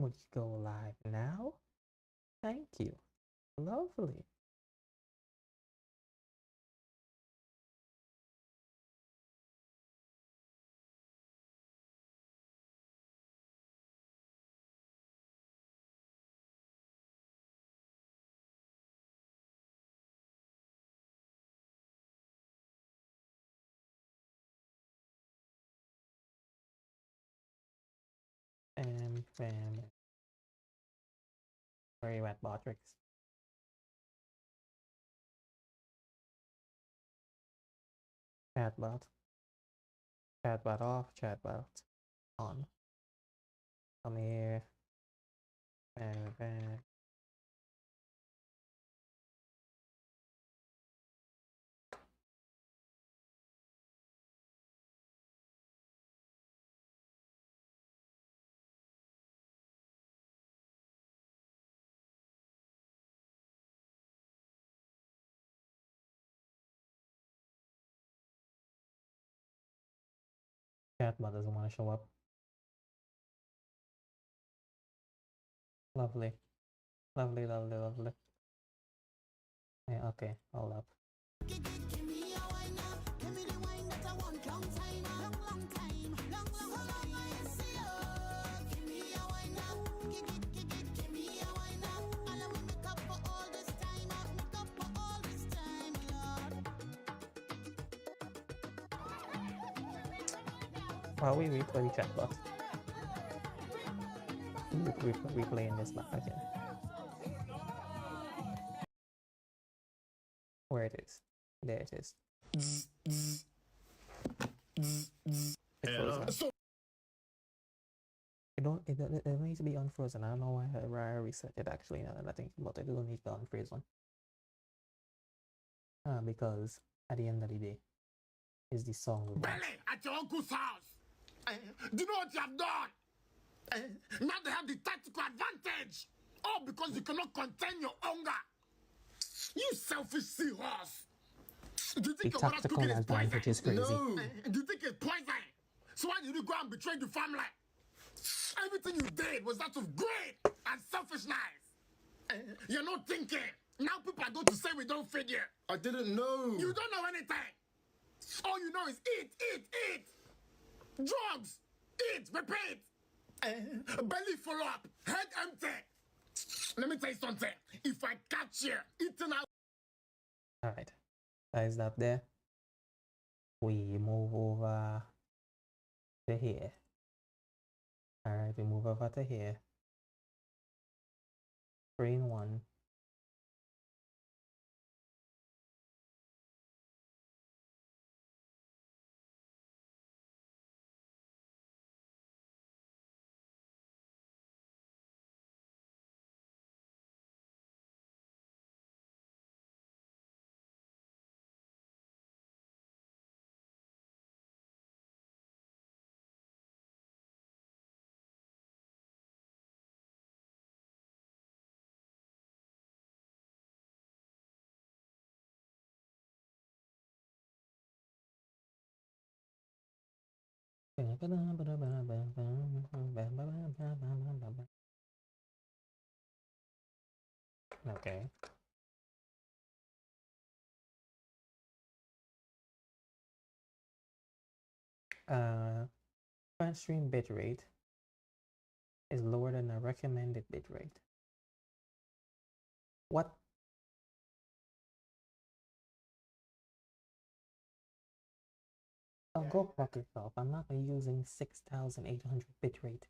Would you go live now? Thank you. Lovely. Bam. Where are you at, Botrix? Chatbot. Chatbot off, chatbot on. Come here. Bam. Chatbot doesn't want to show up. Lovely. Lovely, lovely, lovely. Yeah, okay, hold up. While we replay chatbot. Replaying this back again. Where it is. There it is. It frozen. It needs to be unfrozen. I don't know why I reset it actually now that I think about it. It don't need to unfreeze one. Because at the end of the day, is the song we want. Belly at your uncle's house. Do you know what you have done? Now they have the tactical advantage. All because you cannot contain your hunger. You selfish seahorse. Do you think the your mother's tactical cooking is poison? advantage is crazy. No. Do you think it's poison? So why did you go and betray the family? Everything you did was out of greed and selfishness. You're not thinking. Now people are going to say we don't feed you. I didn't know. You don't know anything. All you know is eat, eat, eat. Drugs, eat, repeat. Belly full up, head empty. Let me tell you something. If I catch you eating out. Alright. That is that there. We move over to here. Alright, we move over to here. 3 in 1. Okay. Current stream bitrate is lower than the recommended bitrate. What? Oh, go fuck yourself. I'm not using 6800 bitrate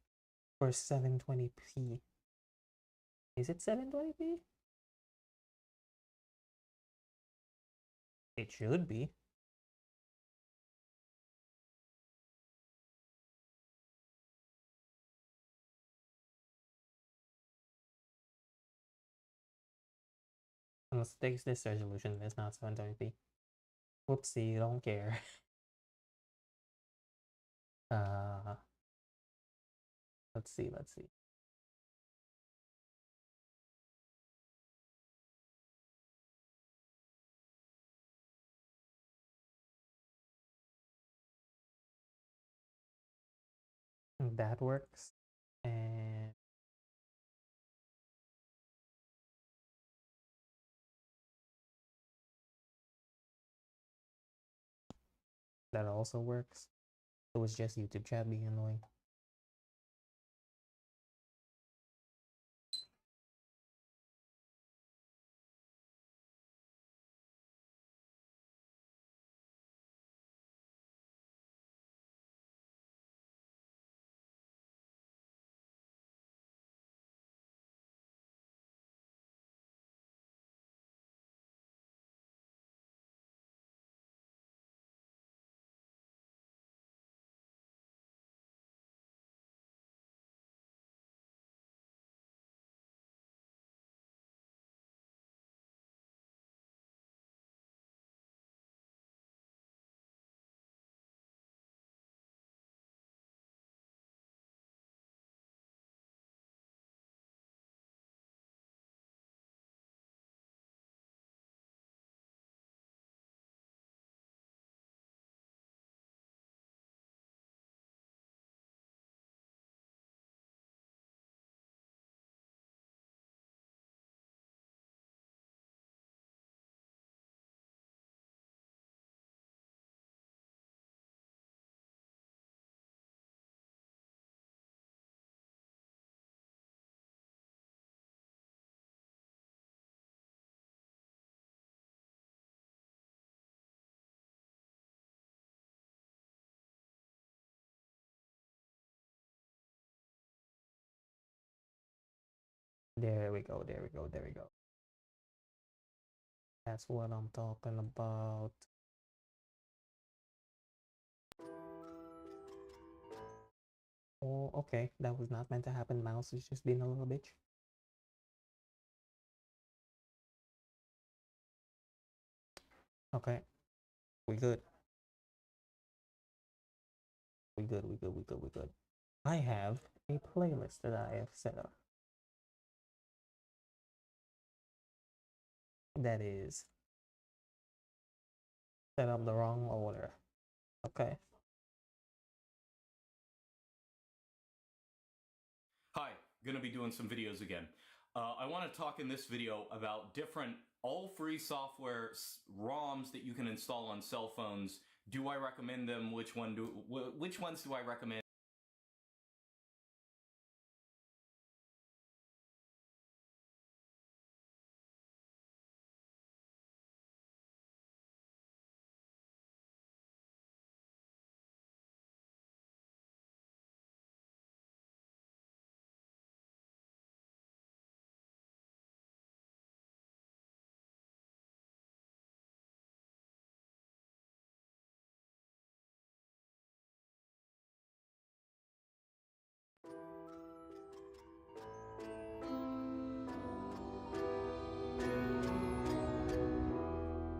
for 720p. Is it 720p? It should be. Unless it takes this resolution, it's not 720p. Whoopsie, don't care. Let's see. That works. And that also works. So it's just YouTube chat being annoying. There we go, there we go, there we go. That's what I'm talking about. Oh, okay. That was not meant to happen. Mouse is just being a little bitch. Okay. We good. We good, we good, we good, we good. I have a playlist that I have set up. That is set up the wrong order. Okay. Hi, gonna be doing some videos again. I want to talk in this video about different all-free software ROMs that you can install on cell phones. Do I recommend them? Which ones do I recommend?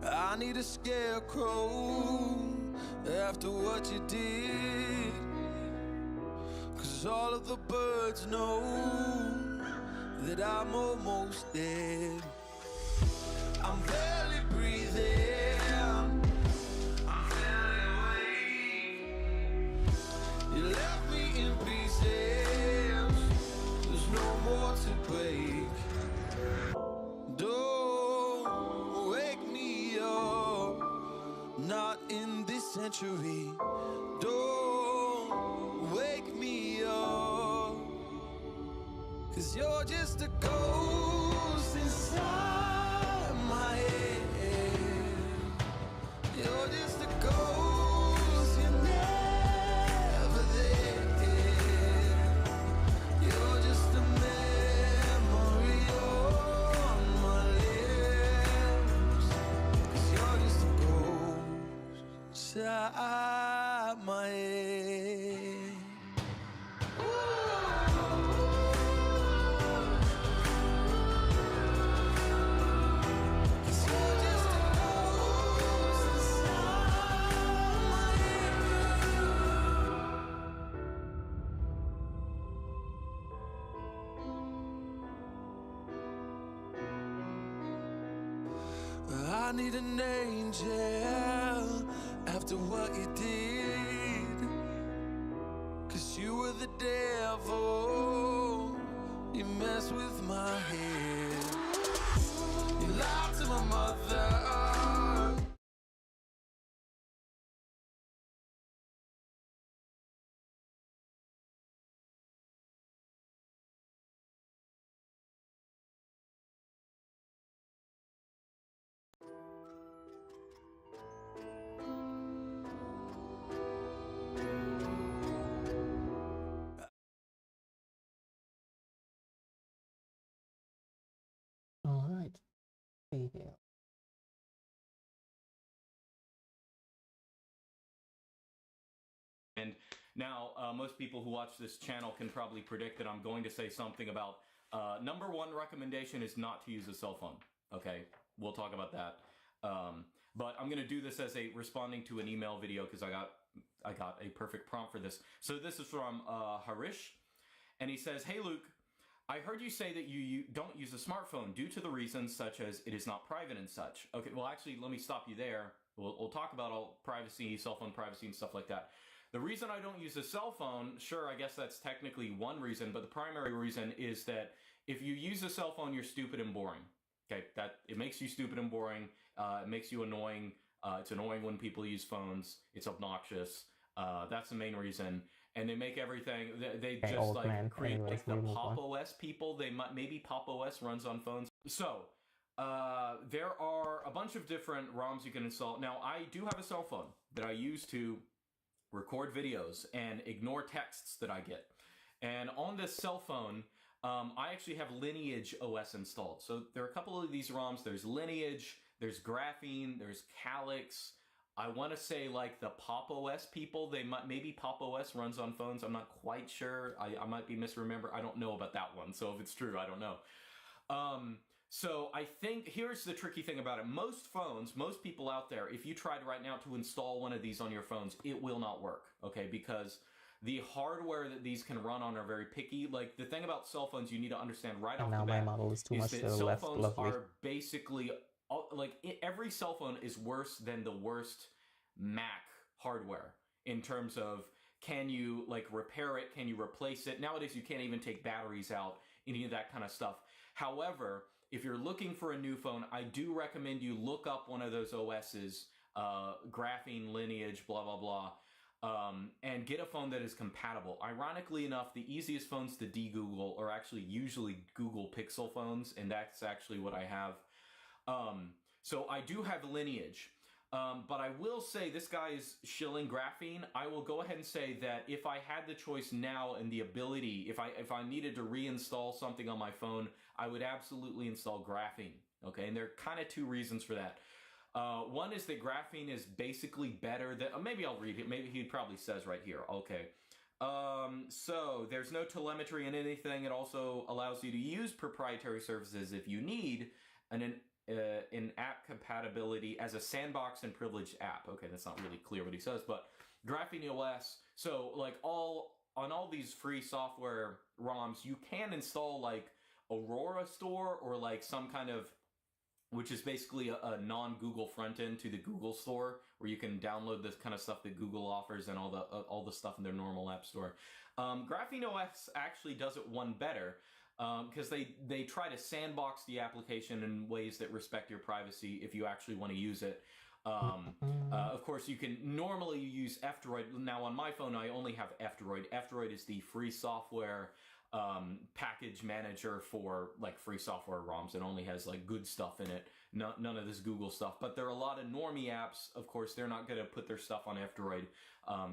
I need a scarecrow after what you did, 'cause all of the birds know that I'm almost dead. I'm barely breathing, I'm barely awake. You left me in pieces, there's no more to break. Don't wake me up, not in this century. Don't wake me up, 'cause you're just a ghost inside my head. You're just a ghost, you're never there. You're just a memory on my lips, 'cause you're just a ghost inside my head. I need an angel after what you did, 'cause you were the devil, you messed with my head. You lied to my mother. And now, most people who watch this channel can probably predict that I'm going to say something about number one recommendation is not to use a cell phone. Okay, we'll talk about that. But I'm going to do this as a responding to an email video because I got a perfect prompt for this. So this is from Harish, and he says, "Hey Luke, I heard you say that you don't use a smartphone due to the reasons such as it is not private and such." Okay, well actually, let me stop you there. We'll talk about all privacy, cell phone privacy, and stuff like that. The reason I don't use a cell phone, sure, I guess that's technically one reason, but the primary reason is that if you use a cell phone, you're stupid and boring. Okay, it makes you stupid and boring. It makes you annoying. It's annoying when people use phones. It's obnoxious. That's the main reason. And they make everything. They just like create like the Pop OS people. Maybe Pop OS runs on phones. So there are a bunch of different ROMs you can install. Now I do have a cell phone that I use to record videos and ignore texts that I get. And on this cell phone, I actually have Lineage OS installed. So there are a couple of these ROMs. There's Lineage, there's Graphene, there's Calyx. I want to say like the Pop OS people, maybe Pop OS runs on phones. I'm not quite sure. I might be misremembered. I don't know about that one. So if it's true, I don't know. So I think here's the tricky thing about it. Most phones, most people out there, if you tried right now to install one of these on your phones, it will not work, okay? Because the hardware that these can run on are very picky. Like the thing about cell phones you need to understand right off the bat my model is too much that to the cell left, phones lovely. are basically, like every cell phone is worse than the worst Mac hardware in terms of can you like repair it, can you replace it? Nowadays you can't even take batteries out, any of that kind of stuff. However, if you're looking for a new phone, I do recommend you look up one of those OSs, Graphene, Lineage, blah, blah, blah, and get a phone that is compatible. Ironically enough, the easiest phones to de-Google are actually usually Google Pixel phones, and that's actually what I have. So I do have Lineage. But I will say this guy is shilling Graphene. I will go ahead and say that if I had the choice now and the ability, if I needed to reinstall something on my phone, I would absolutely install Graphene. Okay, and there are kind of two reasons for that. One is that Graphene is basically better than, maybe I'll read it. Maybe he probably says right here. Okay. So there's no telemetry in anything. It also allows you to use proprietary services if you need in app compatibility as a sandbox and privileged app. Okay, that's not really clear what he says, but Graphene OS, so like on all these free software ROMs, you can install like Aurora Store or like some kind of, which is basically a non-Google front end to the Google Store, where you can download this kind of stuff that Google offers and all the stuff in their normal app store. Graphene OS actually does it one better. Because they try to sandbox the application in ways that respect your privacy if you actually want to use it. Of course, you can normally use F-Droid. Now on my phone, I only have F-Droid. F-Droid is the free software package manager for like free software ROMs. It only has like good stuff in it, none of this Google stuff. But there are a lot of normie apps. Of course, they're not going to put their stuff on F-Droid.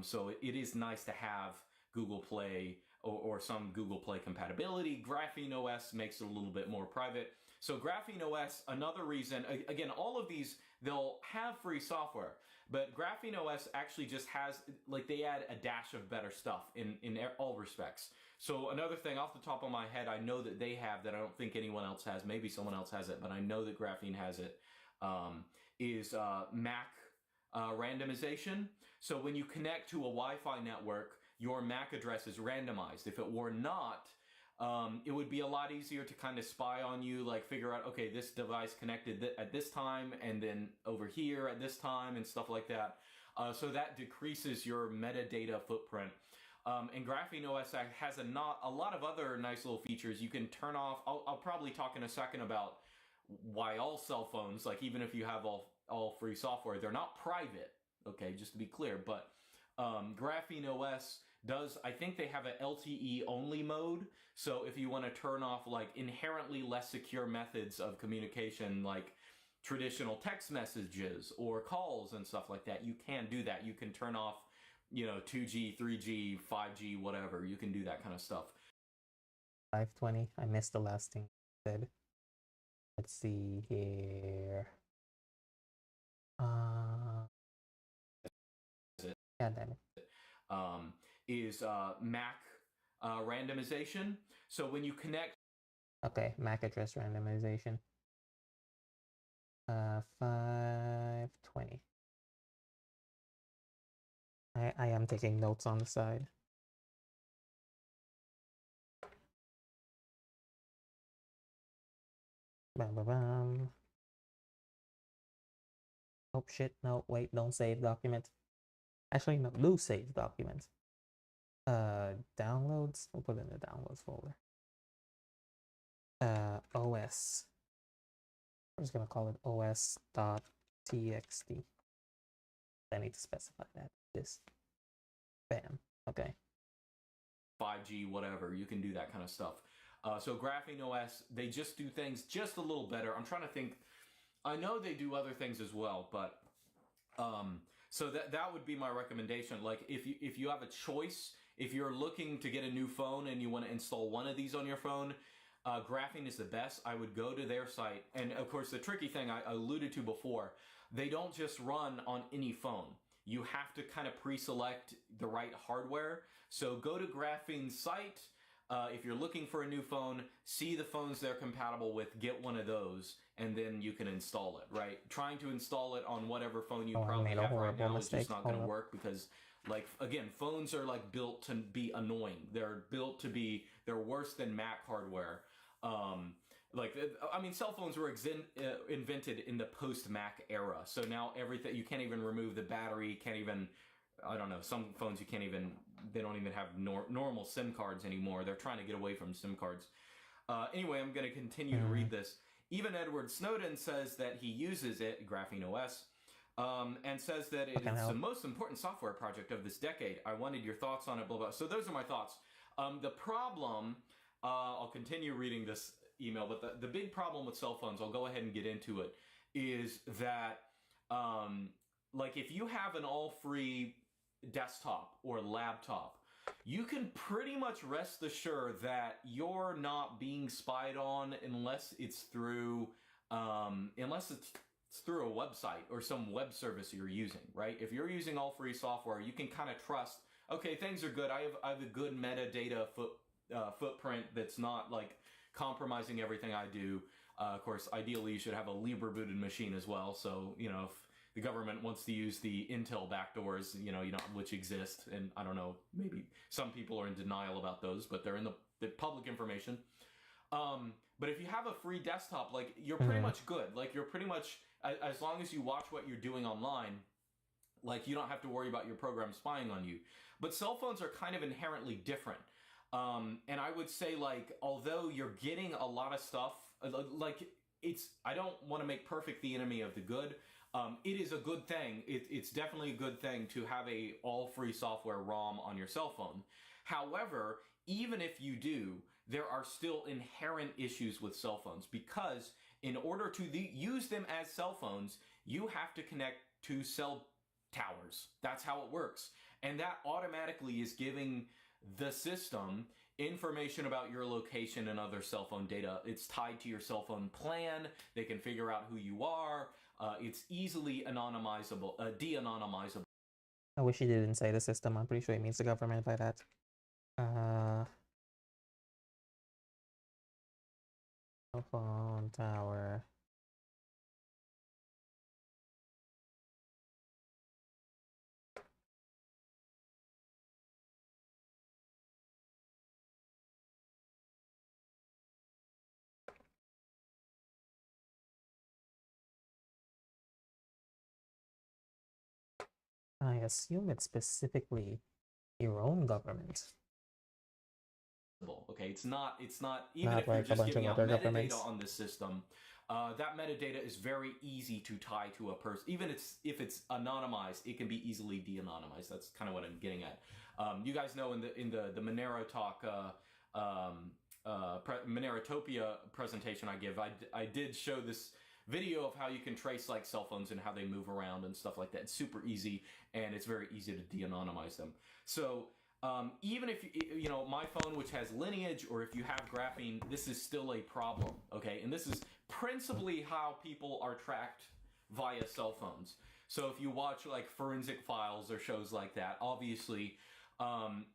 So it is nice to have Google Play or some Google Play compatibility. Graphene OS makes it a little bit more private. So Graphene OS, another reason, again, all of these, they'll have free software, but Graphene OS actually just has, like they add a dash of better stuff in all respects. So another thing off the top of my head, I know that they have that I don't think anyone else has, maybe someone else has it, but I know that Graphene has it, is Mac randomization. So when you connect to a Wi-Fi network, your MAC address is randomized. If it were not, it would be a lot easier to kind of spy on you, like figure out, okay, this device connected at this time and then over here at this time and stuff like that. So that decreases your metadata footprint. And Graphene OS has a lot of other nice little features. You can turn off, I'll probably talk in a second about why all cell phones, like even if you have all free software, they're not private, okay, just to be clear, but Graphene OS does, I think they have an LTE only mode. So if you want to turn off like inherently less secure methods of communication, like traditional text messages or calls and stuff like that, you can do that. You can turn off, 2G, 3G, 5G, whatever. You can do that kind of stuff. 520. I missed the last thing you said. Let's see here. God damn it. is MAC randomization. So when you connect... Okay, MAC address randomization. 520. I am taking notes on the side. Bam, bam, bam. Oh shit, no, wait, don't save document. Actually, no, do save document. Downloads, we'll put it in the downloads folder. OS. I'm just gonna call it os.txt. I need to specify that. This. Bam. Okay. 5G, whatever, you can do that kind of stuff. So Graphene OS, they just do things just a little better. I'm trying to think. I know they do other things as well, but so that would be my recommendation. Like if you have a choice, if you're looking to get a new phone and you want to install one of these on your phone, Graphene is the best. I would go to their site, and of course the tricky thing I alluded to before, they don't just run on any phone. You have to kind of pre-select the right hardware. So go to Graphene's site. If you're looking for a new phone, see the phones they're compatible with, get one of those, and then you can install it, right? Trying to install it on whatever phone you probably have right now is just not going to work because, like, again, phones are like built to be annoying. They're built to be, they're worse than Mac hardware. I mean, cell phones were invented in the post-Mac era. So now everything, you can't even remove the battery, can't even, I don't know, some phones you can't even, they don't even have normal SIM cards anymore. They're trying to get away from SIM cards. Anyway, I'm going to continue to read this. Even Edward Snowden says that he uses it, Graphene OS, and says that it is the most important software project of this decade. I wanted your thoughts on it, blah, blah. So those are my thoughts. The problem, I'll continue reading this email, but the big problem with cell phones, I'll go ahead and get into it, is that, like, if you have an all-free desktop or laptop, you can pretty much rest assured that you're not being spied on unless it's through a website or some web service you're using, right? If you're using all free software, you can kind of trust, okay, things are good. I have a good metadata footprint that's not like compromising everything I do. Of course, ideally you should have a Libre booted machine as well. So, you know, if the government wants to use the Intel backdoors, you know, which exist, and I don't know, maybe some people are in denial about those, but they're in the public information. But if you have a free desktop, like, you're pretty much good. Like, you're pretty much, as long as you watch what you're doing online, like, you don't have to worry about your program spying on you. But cell phones are kind of inherently different. And I would say, like, although you're getting a lot of stuff, like, I don't want to make perfect the enemy of the good. It is a good thing. It's definitely a good thing to have a all-free software ROM on your cell phone. However, even if you do, there are still inherent issues with cell phones because in order to use them as cell phones, you have to connect to cell towers. That's how it works. And that automatically is giving the system information about your location and other cell phone data. It's tied to your cell phone plan. They can figure out who you are. It's easily anonymizable, de-anonymizable. I wish he didn't say the system. I'm pretty sure he means the government by that. Cell phone tower. I assume it's specifically your own government. Okay, it's not even Not if you're like a just bunch giving of out other metadata governments. on this system, that metadata is very easy to tie to a person. Even if it's anonymized, it can be easily de-anonymized. That's kind of what I'm getting at. You guys know in the Monero talk, Monerotopia presentation I give, I did show this video of how you can trace like cell phones and how they move around and stuff like that. It's super easy, and it's very easy to de-anonymize them. So even if you know my phone, which has Lineage, or if you have Graphene, this is still a problem. Okay, and this is principally how people are tracked via cell phones. So if you watch like Forensic Files or shows like that, obviously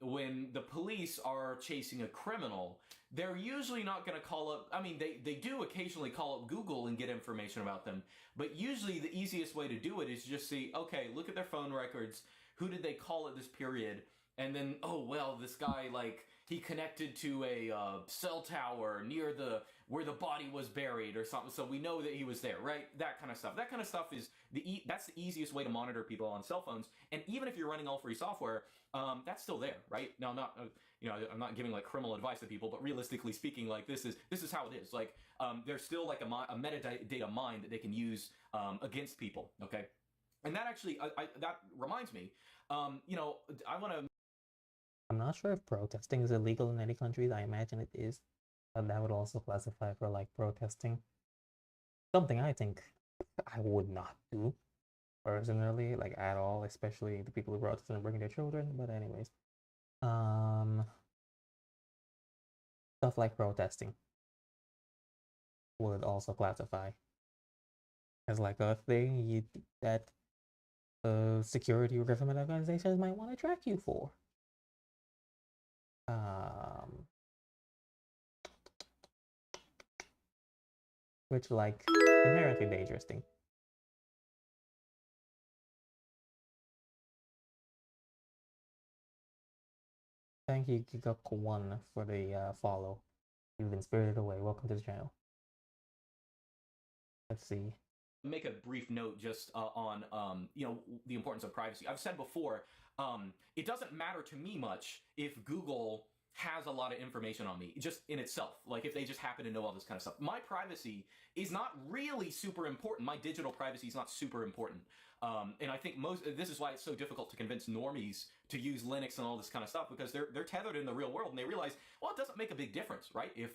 when the police are chasing a criminal, they're usually not going to call up. I mean, they do occasionally call up Google and get information about them, but usually the easiest way to do it is just see, okay, look at their phone records. Who did they call at this period? And then, oh, well, this guy, like, he connected to a cell tower near where the body was buried or something, so we know that he was there, right? That kind of stuff. That kind of stuff is that's the easiest way to monitor people on cell phones. And even if you're running all free software, that's still there, right? Now, I'm not, I'm not giving like criminal advice to people, but realistically speaking, like this is how it is. Like, there's still like a metadata mine that they can use against people. Okay, and that actually, that reminds me, I want to. I'm not sure if protesting is illegal in any countries. I imagine it is, but that would also classify for like protesting. Something I think I would not do personally, like at all, especially the people who protest and bring their children. But anyways, stuff like protesting would also classify as like a thing that security or government organizations might want to track you for. Which like inherently dangerous thing. Thank you, Gigak1, for the follow. You've been spirited away. Welcome to the channel. Let's see. Make a brief note just on the importance of privacy. I've said before, it doesn't matter to me much if Google has a lot of information on me, just in itself. Like if they just happen to know all this kind of stuff. My privacy is not really super important. My digital privacy is not super important. And I think this is why it's so difficult to convince normies to use Linux and all this kind of stuff, because they're tethered in the real world and they realize, well, it doesn't make a big difference, right? If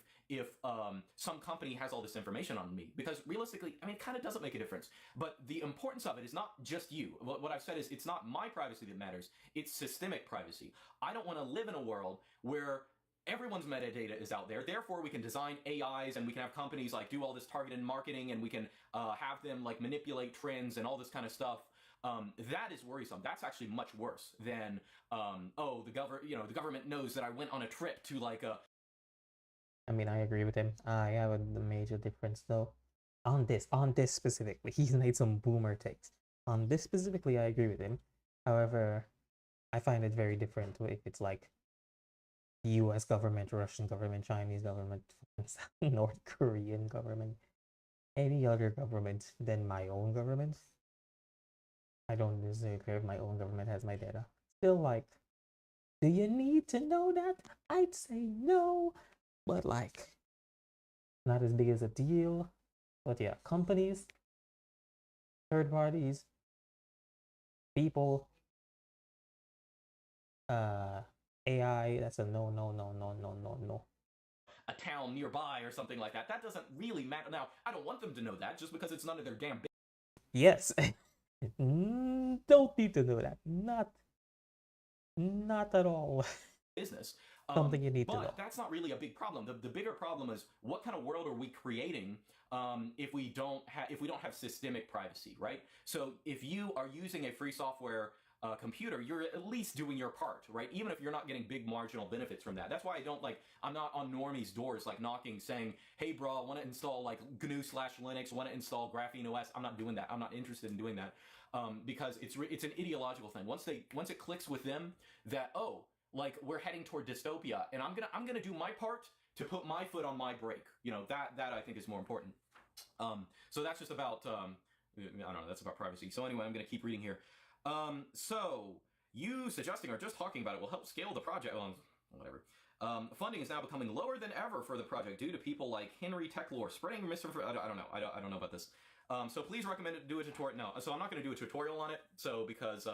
some company has all this information on me, because realistically, I mean, it kind of doesn't make a difference. But the importance of it is not just you. What I've said is it's not my privacy that matters. It's systemic privacy. I don't want to live in a world where everyone's metadata is out there. Therefore, we can design AIs and we can have companies like do all this targeted marketing and we can have them like manipulate trends and all this kind of stuff. That is worrisome. That's actually much worse than the government knows that I went on a trip to like a. I mean, I agree with him. I have a major difference though. On this specifically, he's made some boomer takes. On this specifically, I agree with him. However, I find it very different if it's like US government, Russian government, Chinese government, North Korean government, any other government than my own government. I don't necessarily care if my own government has my data. Still, like, do you need to know that? I'd say no, but like, not as big as a deal. But yeah, companies, third parties, people, AI, that's a no. A town nearby or something like that. That doesn't really matter. Now, I don't want them to know that just because it's none of their damn business. Yes. Don't need to know that. Not at all. Business. Something you need to know. But that's not really a big problem. The bigger problem is what kind of world are we creating if we don't have systemic privacy, right? So if you are using a free software computer, you're at least doing your part, right? Even if you're not getting big marginal benefits from that. That's why I'm not on normies' doors like knocking saying, hey bro, I want to install like GNU/Linux, want to install Graphene OS. I'm not doing that. I'm not interested in doing that because it's an ideological thing. Once it clicks with them that, oh, like we're heading toward dystopia and I'm gonna do my part to put my foot on my brake. That I think is more important. So that's just about I don't know, that's about privacy. So anyway, I'm gonna keep reading here. So you suggesting or just talking about it will help scale the project. Well, whatever. Funding is now becoming lower than ever for the project due to people like Henry Techlore spreading misinformation. I don't know. I don't know about this. So please recommend it. Do a tutorial. No, so I'm not going to do a tutorial on it. So because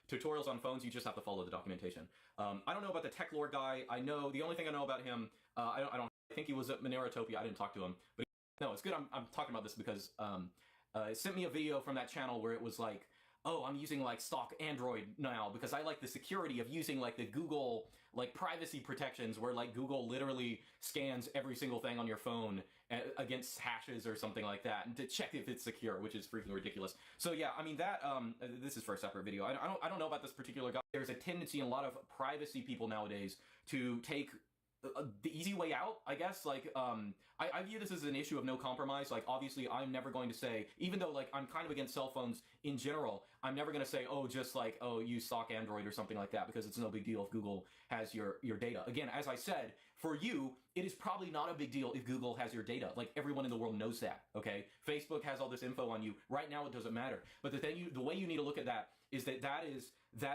tutorials on phones, you just have to follow the documentation. I don't know about the Techlore guy. I know the only thing I know about him. I think he was at Monerotopia. I didn't talk to him, but no, it's good. I'm talking about this because it sent me a video from that channel where it was like, oh, I'm using like stock Android now because I like the security of using like the Google like privacy protections where like Google literally scans every single thing on your phone against hashes or something like that and to check if it's secure, which is freaking ridiculous. So yeah, I mean that this is for a separate video. I don't know about this particular guy. There's a tendency in a lot of privacy people nowadays to take the easy way out, I guess. Like I view this as an issue of no compromise. Like obviously I'm never going to say, even though like I'm kind of against cell phones in general, I'm never going to say, oh, just like, oh, use stock Android or something like that, because it's no big deal if Google has your data. Again, as I said, for you, it is probably not a big deal if Google has your data. Like everyone in the world knows that, okay? Facebook has all this info on you. Right now it doesn't matter. But the way you need to look at that is that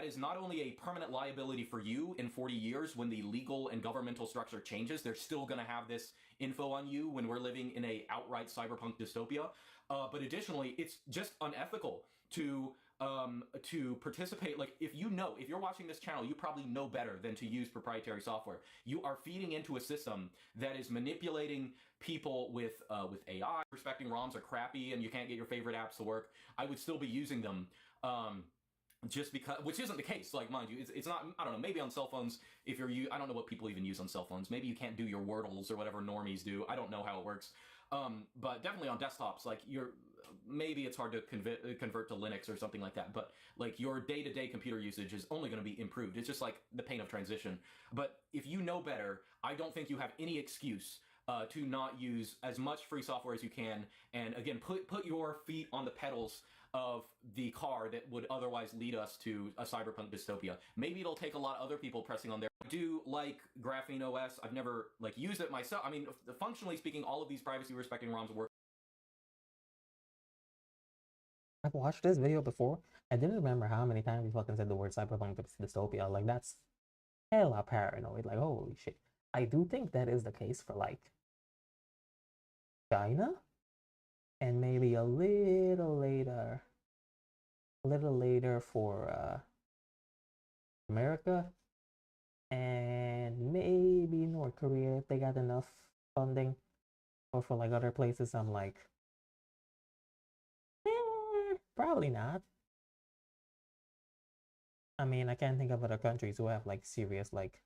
is not only a permanent liability for you in 40 years when the legal and governmental structure changes. They're still going to have this info on you when we're living in a outright cyberpunk dystopia. But additionally, it's just unethical to participate. Like if you're watching this channel, you probably know better than to use proprietary software. You are feeding into a system that is manipulating people with AI. Respecting ROMs are crappy and you can't get your favorite apps to work. I would still be using them. Just because, which isn't the case, like, mind you, it's not, I don't know, maybe on cell phones, if you're, I don't know what people even use on cell phones, maybe you can't do your Wordles or whatever normies do, I don't know how it works, but definitely on desktops, like, maybe it's hard to convert to Linux or something like that, but, like, your day-to-day computer usage is only going to be improved. It's just like the pain of transition. But if you know better, I don't think you have any excuse to not use as much free software as you can, and again, put your feet on the pedals of the car that would otherwise lead us to a cyberpunk dystopia. Maybe it'll take a lot of other people pressing on their... I do like Graphene OS. I've never like used it myself. I mean, functionally speaking, all of these privacy respecting ROMs work. I've watched this video before. I didn't remember how many times we fucking said the word cyberpunk dystopia. Like that's hella paranoid. Like holy shit. I do think that is the case for like China, and maybe a little later for America, and maybe North Korea if they got enough funding, or for like other places I'm like probably not. I mean, I can't think of other countries who have like serious like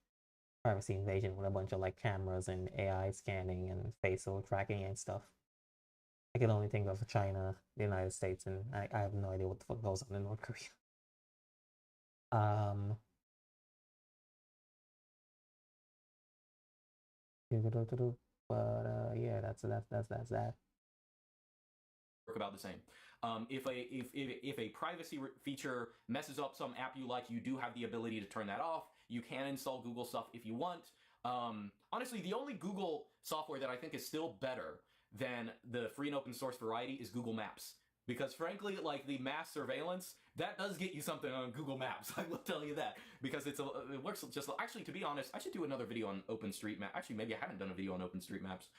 privacy invasion with a bunch of like cameras and AI scanning and facial tracking and stuff. I can only think of China, the United States, and I have no idea what the fuck goes on in North Korea. But yeah, that's that. Work about the same. If a privacy feature messes up some app you like, you do have the ability to turn that off. You can install Google stuff if you want. Honestly, the only Google software that I think is still better than the free and open source variety is Google Maps. Because frankly, like the mass surveillance, that does get you something on Google Maps. I will tell you that. Because it works just, actually, to be honest, I should do another video on OpenStreetMap. Actually, maybe I haven't done a video on OpenStreetMaps.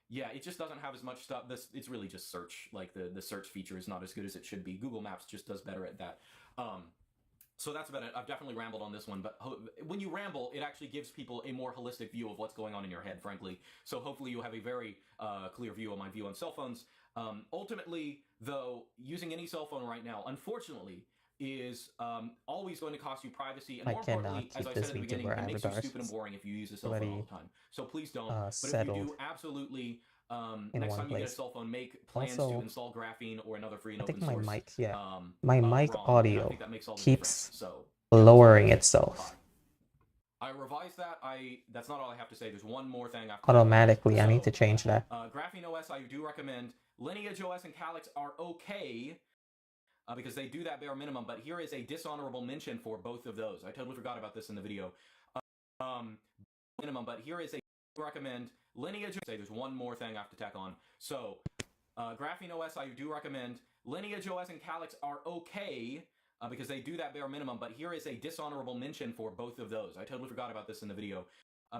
Yeah, it just doesn't have as much stuff. It's really just search. Like the search feature is not as good as it should be. Google Maps just does better at that. So that's about it. I've definitely rambled on this one, but when you ramble, it actually gives people a more holistic view of what's going on in your head, frankly. So hopefully you have a very clear view of my view on cell phones. Ultimately, though, using any cell phone right now, unfortunately, is always going to cost you privacy, and more importantly, as I said at the beginning, it makes you stupid and boring if you use a cell phone all the time. So please don't. But if you do, absolutely, next time you get a cell phone, make plans to install Graphene or another free and open source. My mic, my mic ROM. audio keeps so lowering itself I revised that. That's not all I have to say. There's one more thing. automatically. I need to change that. Graphene OS, I do recommend. Lineage OS and Calyx are okay. Because they do that bare minimum, but here is a dishonorable mention for both of those. I totally forgot about this in the video. Minimum, but here is a recommend. Lineage, there's one more thing I have to tack on. So, Graphene OS, I do recommend. Lineage OS and Calyx are okay, because they do that bare minimum, but here is a dishonorable mention for both of those. I totally forgot about this in the video.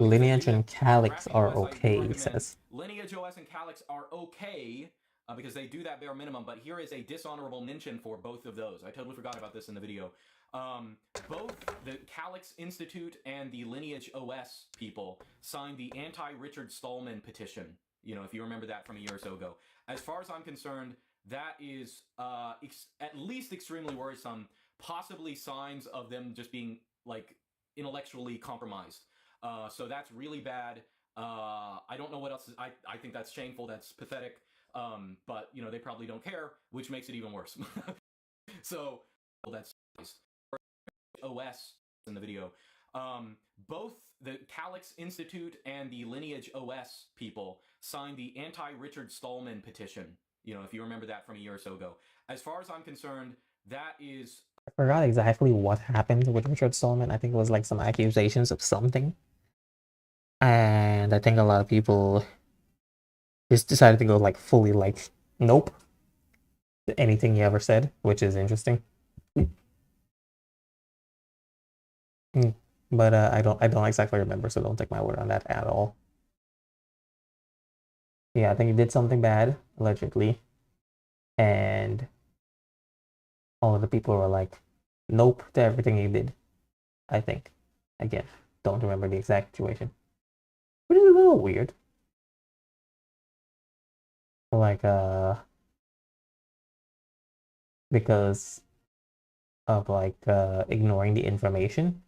Lineage and Calyx are okay, he says. Lineage OS and Calyx are okay, because they do that bare minimum, but here is a dishonorable mention for both of those. I totally forgot about this in the video. Both the Calyx Institute and the Lineage OS people signed the anti-Richard Stallman petition. You know, if you remember that from a year or so ago. As far as I'm concerned, that is at least extremely worrisome, possibly signs of them just being like intellectually compromised. So that's really bad. I don't know what else. I think that's shameful. That's pathetic. But you know, they probably don't care, which makes it even worse. So that's OS in the video. Both the Calyx Institute and the Lineage OS people signed the anti-Richard Stallman petition. You know, if you remember that from a year or so ago. As far as I'm concerned, that is... I forgot exactly what happened with Richard Stallman. I think it was like some accusations of something. And I think a lot of people just decided to go like fully like, nope, to anything he ever said, which is interesting. But I don't exactly remember, so don't take my word on that at all. Yeah, I think he did something bad, allegedly. And all of the people were like, nope to everything he did. I think. Again, don't remember the exact situation. Which is a little weird. Like, because of like ignoring the information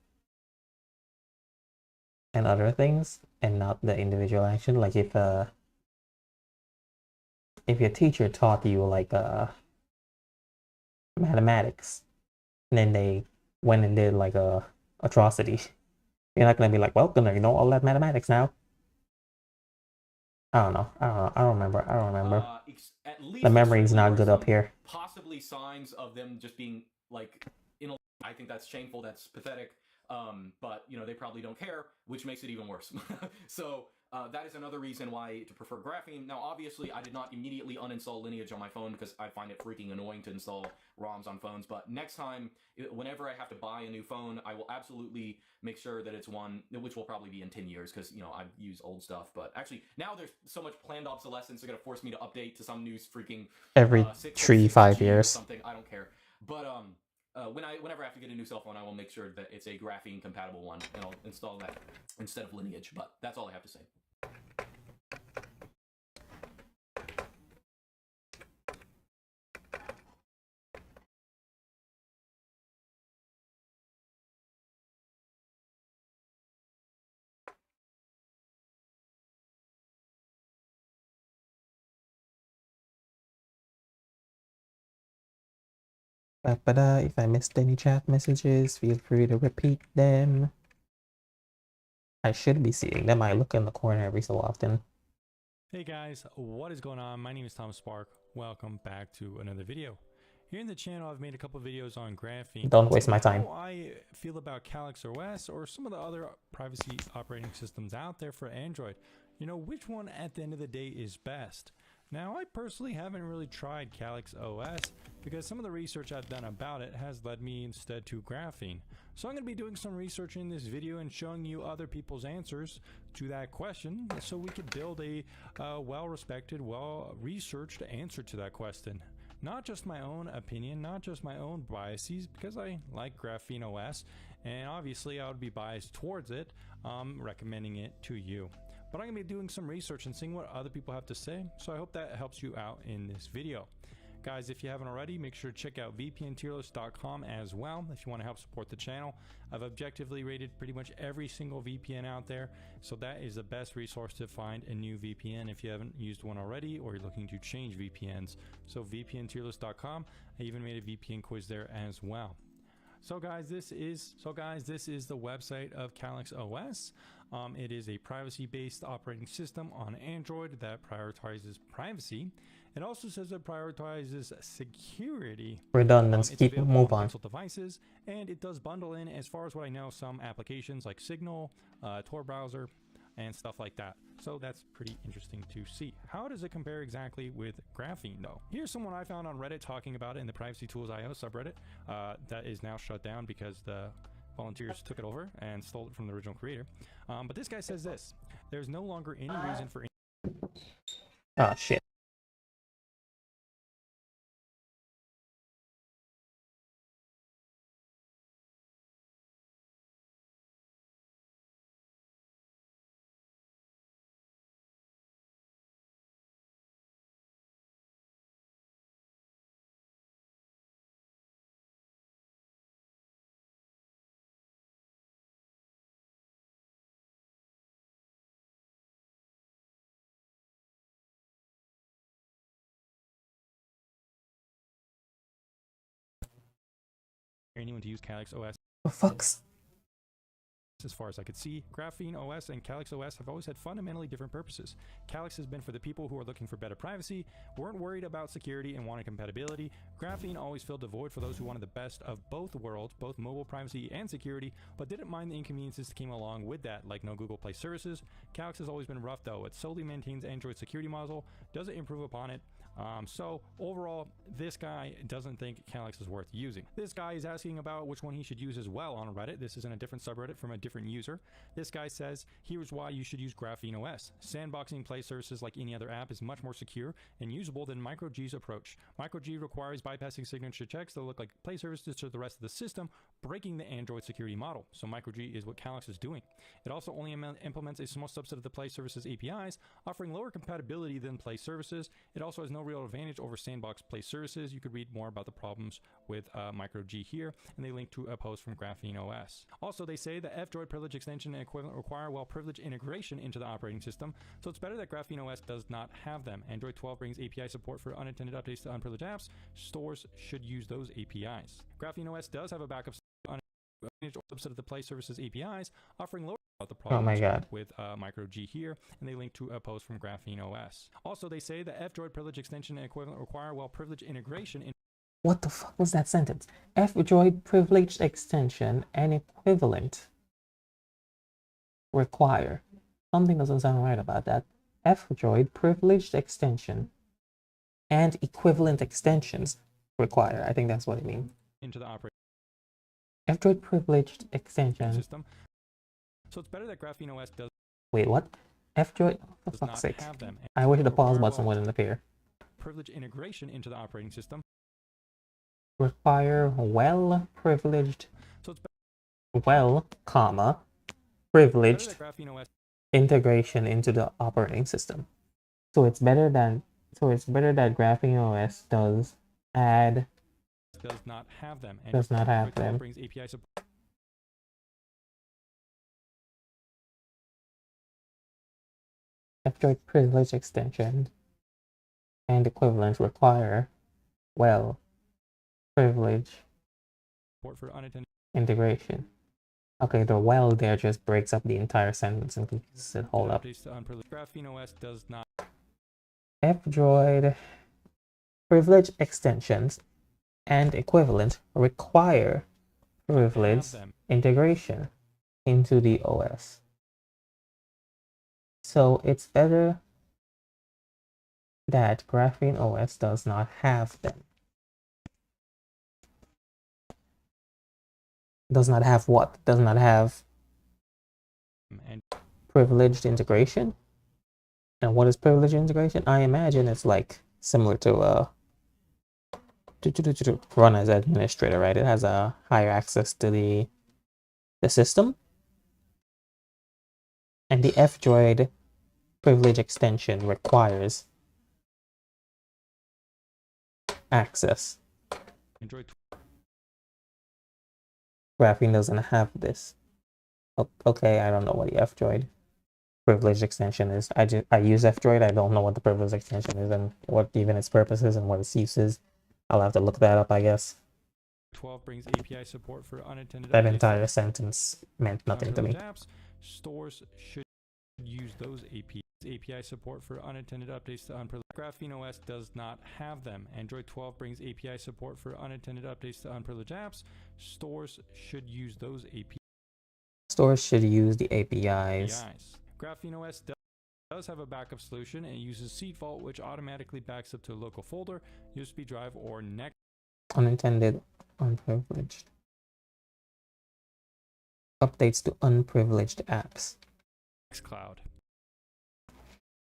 and other things and not the individual action. Like if your teacher taught you like mathematics and then they went and did like a atrocity, you're not gonna be like, well, gonna know all that mathematics now. I don't know. I don't remember. At least The memory's not good up here. Possibly signs of them just being like, I think that's shameful. That's pathetic. But you know, they probably don't care, which makes it even worse. So that is another reason why to prefer graphene. Now, obviously, I did not immediately uninstall Lineage on my phone because I find it freaking annoying to install ROMs on phones. But next time, whenever I have to buy a new phone, I will absolutely make sure that it's one, which will probably be in 10 years because, you know, I use old stuff. But actually, now there's so much planned obsolescence, they're going to force me to update to some new freaking... Every 3-5 years. Something, I don't care. But, whenever I have to get a new cell phone, I will make sure that it's a graphene compatible one, and I'll install that instead of Lineage. But that's all I have to say. If I missed any chat messages, feel free to repeat them. I should be seeing them. I look in the corner every so often. Hey guys, what is going on? My name is Tom Spark. Welcome back to another video. Here in the channel, I've made a couple videos on graphene. Don't waste my time. How I feel about Calyx OS or some of the other privacy operating systems out there for Android. You know, which one at the end of the day is best? Now, I personally haven't really tried Calyx OS because some of the research I've done about it has led me instead to graphene. So I'm going to be doing some research in this video and showing you other people's answers to that question so we could build a well-respected, well-researched answer to that question. Not just my own opinion, not just my own biases, because I like Graphene OS, and obviously I would be biased towards it, recommending it to you. But I'm going to be doing some research and seeing what other people have to say, so I hope that helps you out in this video. Guys, if you haven't already, make sure to check out vpntierlist.com as well if you want to help support the channel. I've objectively rated pretty much every single VPN out there, so that is the best resource to find a new VPN if you haven't used one already or you're looking to change VPNs. So vpntierlist.com, I even made a VPN quiz there as well. So guys, this is the website of Calyx OS. It is a privacy-based operating system on Android that prioritizes privacy. It also says it prioritizes security. Redundancy. Keep move on. Devices, and it does bundle in, as far as what I know, some applications like Signal, Tor browser, and stuff like that. So that's pretty interesting to see. How does it compare exactly with graphene though? Here's someone I found on Reddit talking about it in the Privacy Tools IO subreddit that is now shut down because the volunteers took it over and stole it from the original creator. But this guy says this: there's no longer any reason for... Oh shit. anyone to use Calyx OS. For fuck's. As far as I could see, Graphene OS and Calyx OS have always had fundamentally different purposes. Calyx has been for the people who are looking for better privacy, weren't worried about security, and wanted compatibility. Graphene always filled the void for those who wanted the best of both worlds, both mobile privacy and security, but didn't mind the inconveniences that came along with that, like no Google Play services. Calyx has always been rough though. It solely maintains Android security module, doesn't improve upon it. So overall, this guy doesn't think Calyx is worth using. This guy is asking about which one he should use as well on Reddit. This is in a different subreddit from a different user. This guy says, here's why you should use Graphene OS. Sandboxing Play services like any other app is much more secure and usable than MicroG's approach. MicroG requires bypassing signature checks that look like Play services to the rest of the system, breaking the Android security model. So MicroG is what Calyx is doing. It also only implements a small subset of the Play services APIs, offering lower compatibility than Play services. It also has no real advantage over Sandbox Play services. You could read more about the problems with MicroG here, and they link to a post from Graphene OS. Also, they say the F-Droid privilege extension and equivalent require well-privileged integration into the operating system, so it's better that Graphene OS does not have them. Android 12 brings API support for unintended updates to unprivileged apps. Stores should use those APIs. Graphene OS does have a backup subset of the Play services APIs, offering lower the problems with MicroG here, and they link to a post from Graphene OS. Also, they say the F-Droid privilege extension and equivalent require well-privileged integration in. What the fuck was that sentence? F-Droid privileged extension and equivalent require. Something doesn't sound right about that. F-Droid privileged extension and equivalent extensions require. I think that's what it means. Into the operating F-Droid privileged extension system. So it's better that Graphene OS does. Wait, what? F-Droid? For fuck's sake. I wish the pause button wouldn't appear. Privilege integration into the operating system. Require well-privileged, so it's privileged Graphene OS integration into the operating system. So it's better that Graphene OS does not have them. And does not have them. Brings API support. F-Droid privilege extension and equivalent require privilege for unintended integration. Okay, the well there just breaks up the entire sentence and confuses it. Hold up. Graphene OS does not. F-Droid privilege extensions and equivalent require privilege integration into the OS. So it's better that Graphene OS does not have them. Does not have what? Does not have privileged integration? And what is privileged integration? I imagine it's like similar to run as administrator, right? It has a higher access to the system. And the F-Droid privilege extension requires access. Graphene doesn't have this. Okay, I don't know what the F-Droid privilege extension is. I use F-Droid. I don't know what the privilege extension is and what even its purpose is and what its use is. I'll have to look that up, I guess. 12 brings API support for unintended. That entire sentence meant nothing to me. Apps. Stores should use those API support for unintended updates to unprivileged. Graphene OS does not have them. Android 12 brings API support for unintended updates to unprivileged apps. Stores should use those APIs. Stores should use the APIs. Graphene OS does have a backup solution and it uses Seed Vault, which automatically backs up to a local folder, USB drive, or next. Unintended, unprivileged. Updates to unprivileged apps. Cloud.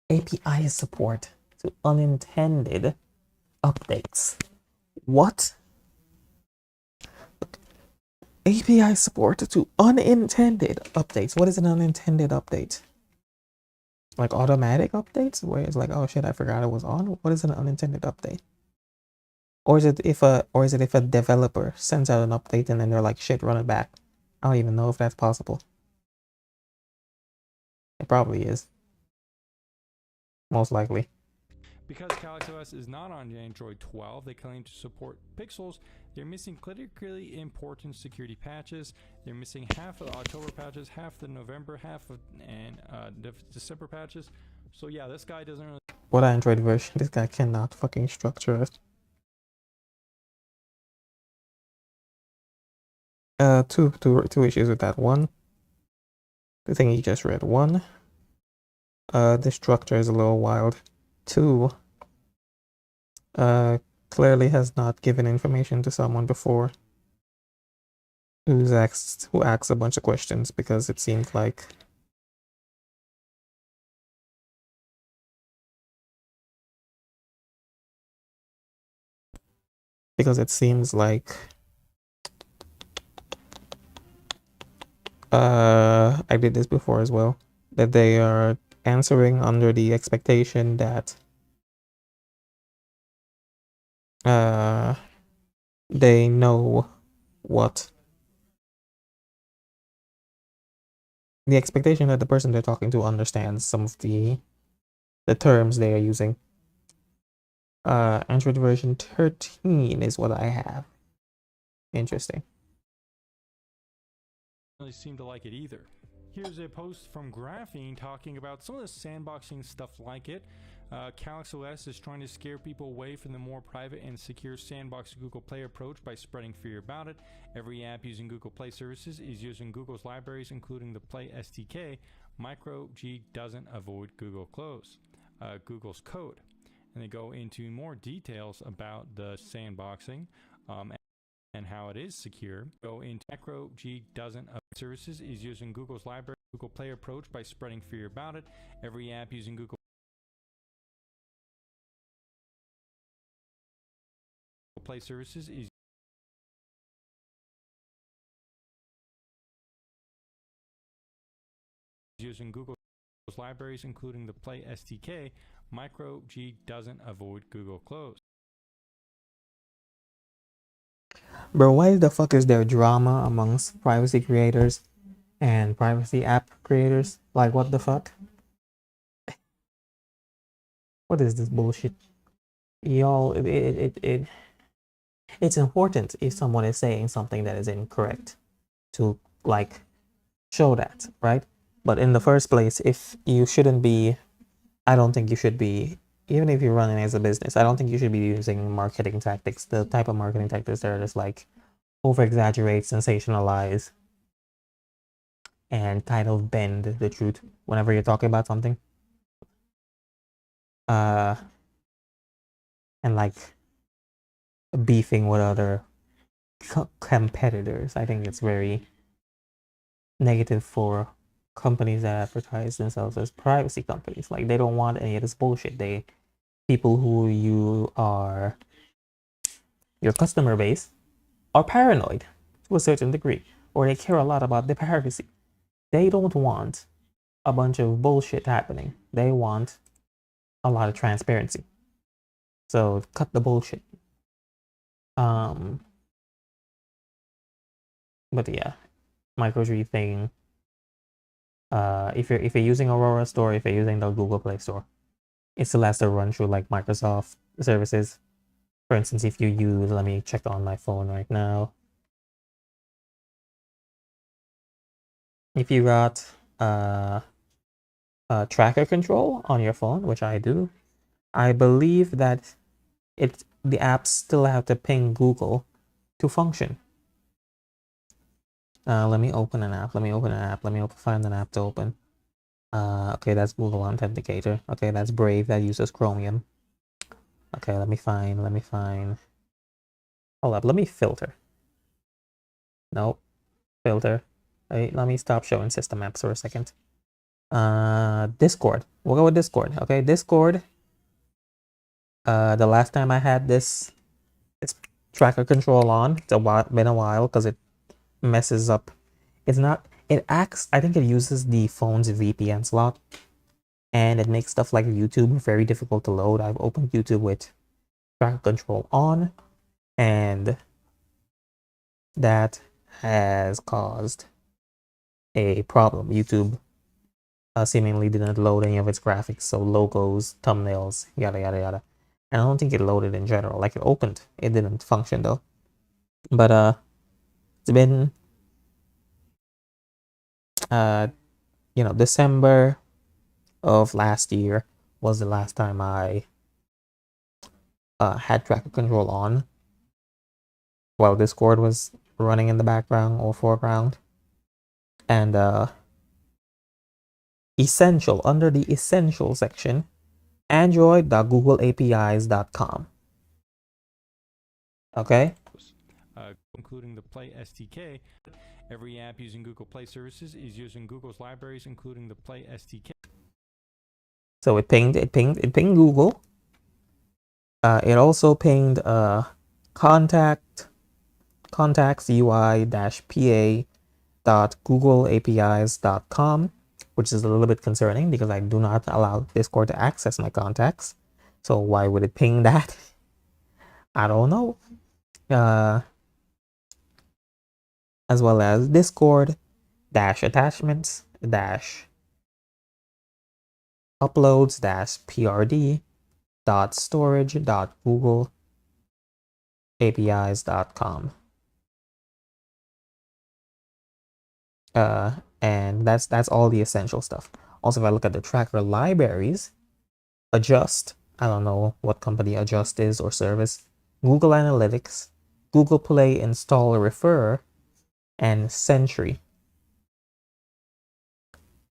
API support to unintended updates. What? API support to unintended updates. What is an unintended update? Like automatic updates? Where it's like, oh shit, I forgot it was on. What is an unintended update? Or is it if a developer sends out an update and then they're like, shit, run it back? I don't even know if that's possible. It probably is. Most likely. Because Calyx OS is not on Android 12, they claim to support pixels. They're missing critically important security patches. They're missing half of the October patches, half the November, December patches. So yeah, this guy doesn't really. What Android version? This guy cannot fucking structure it. Two issues with that. One, the thing you just read. One, the structure is a little wild. Two, clearly has not given information to someone before who asks a bunch of questions, because it seems like I did this before as well, that they are answering under the expectation that they know what the expectation that the person they're talking to understands some of the terms they are using. Android version 13 is what I have. Interesting. Really seem to like it either. Here's a post from Graphene talking about some of the sandboxing stuff like it. Calyx OS is trying to scare people away from the more private and secure sandbox Google Play approach by spreading fear about it. Every app using Google Play services is using Google's libraries, including the Play SDK. Micro G doesn't avoid Google's code. And they go into more details about the sandboxing and how it is secure. Go into Micro G doesn't services is using Google's library Google Play approach by spreading fear about it. Every app using Google Play services is using Google's libraries, including the Play SDK. Micro G doesn't avoid Google close. Bro, why the fuck is there drama amongst privacy creators and privacy app creators? Like, what the fuck? What is this bullshit? Y'all, it's important if someone is saying something that is incorrect to, like, show that, right? But in the first place, if you shouldn't be, I don't think you should be, even if you're running as a business, I don't think you should be using marketing tactics, the type of marketing tactics that are just like over-exaggerate, sensationalize, and kind of bend the truth whenever you're talking about something. And like beefing with other competitors. I think it's very negative for companies that advertise themselves as privacy companies. Like, they don't want any of this bullshit. People who your customer base are paranoid to a certain degree, or they care a lot about their privacy. They don't want a bunch of bullshit happening. They want a lot of transparency. So cut the bullshit. But yeah, MicroG thing. If you're using Aurora Store, if you're using the Google Play Store, it still has to run through like Microsoft services. For instance, if you use, let me check on my phone right now. If you got tracker control on your phone, which I do, I believe that the apps still have to ping Google to function. Let me open an app. Let me find an app to open. Okay, that's Google Authenticator. Okay, that's Brave, that uses Chromium. Okay, let me find. Hold up, let me filter. Nope. Filter. Wait, let me stop showing system apps for a second. Discord. We'll go with Discord. Okay, Discord. The last time I had this tracker control on, it's been a while because it messes up. I think it uses the phone's VPN slot, and it makes stuff like YouTube very difficult to load. I've opened YouTube with tracker control on, and that has caused a problem. YouTube seemingly didn't load any of its graphics, so logos, thumbnails, yada yada yada. And I don't think it loaded in general. Like, it opened, it didn't function though. But it's been December of last year was the last time I had tracker control on while Discord was running in the background or foreground. And essential, under the essential section, android.googleapis.com. Okay? Including the Play SDK. Every app using Google Play services is using Google's libraries, including the Play SDK. So it pinged Google. It also pinged contacts UI-pa.googleapis.com, which is a little bit concerning because I do not allow Discord to access my contacts. So why would it ping that? I don't know. As well as Discord -attachments -uploads prd.storage.googleapis.com. And that's all the essential stuff. Also, if I look at the tracker libraries, Adjust, I don't know what company Adjust is or service, Google Analytics, Google Play Install Refer, and Sentry.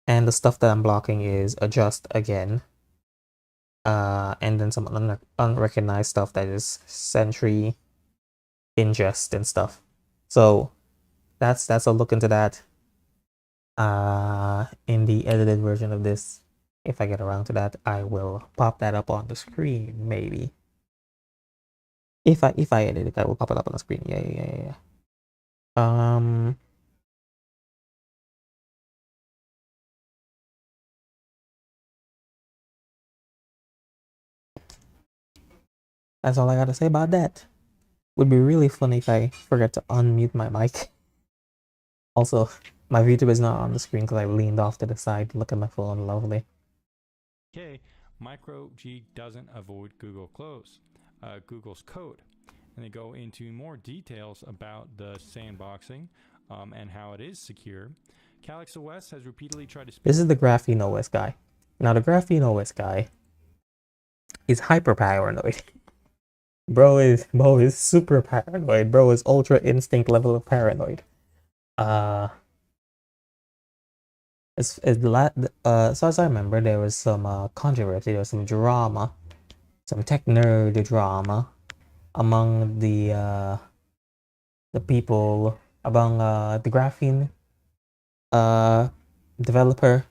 And the stuff that I'm blocking is Adjust again. And then some unrecognized stuff that is Sentry, Ingest, and stuff. So that's a look into that. In the edited version of this, if I get around to that, I will pop that up on the screen, maybe. If I edit it, I will pop it up on the screen. Yeah. That's all I gotta say about that. Would be really funny if I forget to unmute my mic. Also, my VTube is not on the screen because I leaned off to the side to look at my phone. Lovely. Okay, Micro G doesn't avoid Google's code. And they go into more details about the sandboxing and how it is secure. Calyx OS has repeatedly tried to... This is the Graphene OS guy. Now, the Graphene OS guy is hyper paranoid. Bro is super paranoid. Bro is ultra instinct level of paranoid. So as I remember, there was some controversy, there was some drama, some tech nerd drama among the people, among the Graphene developer,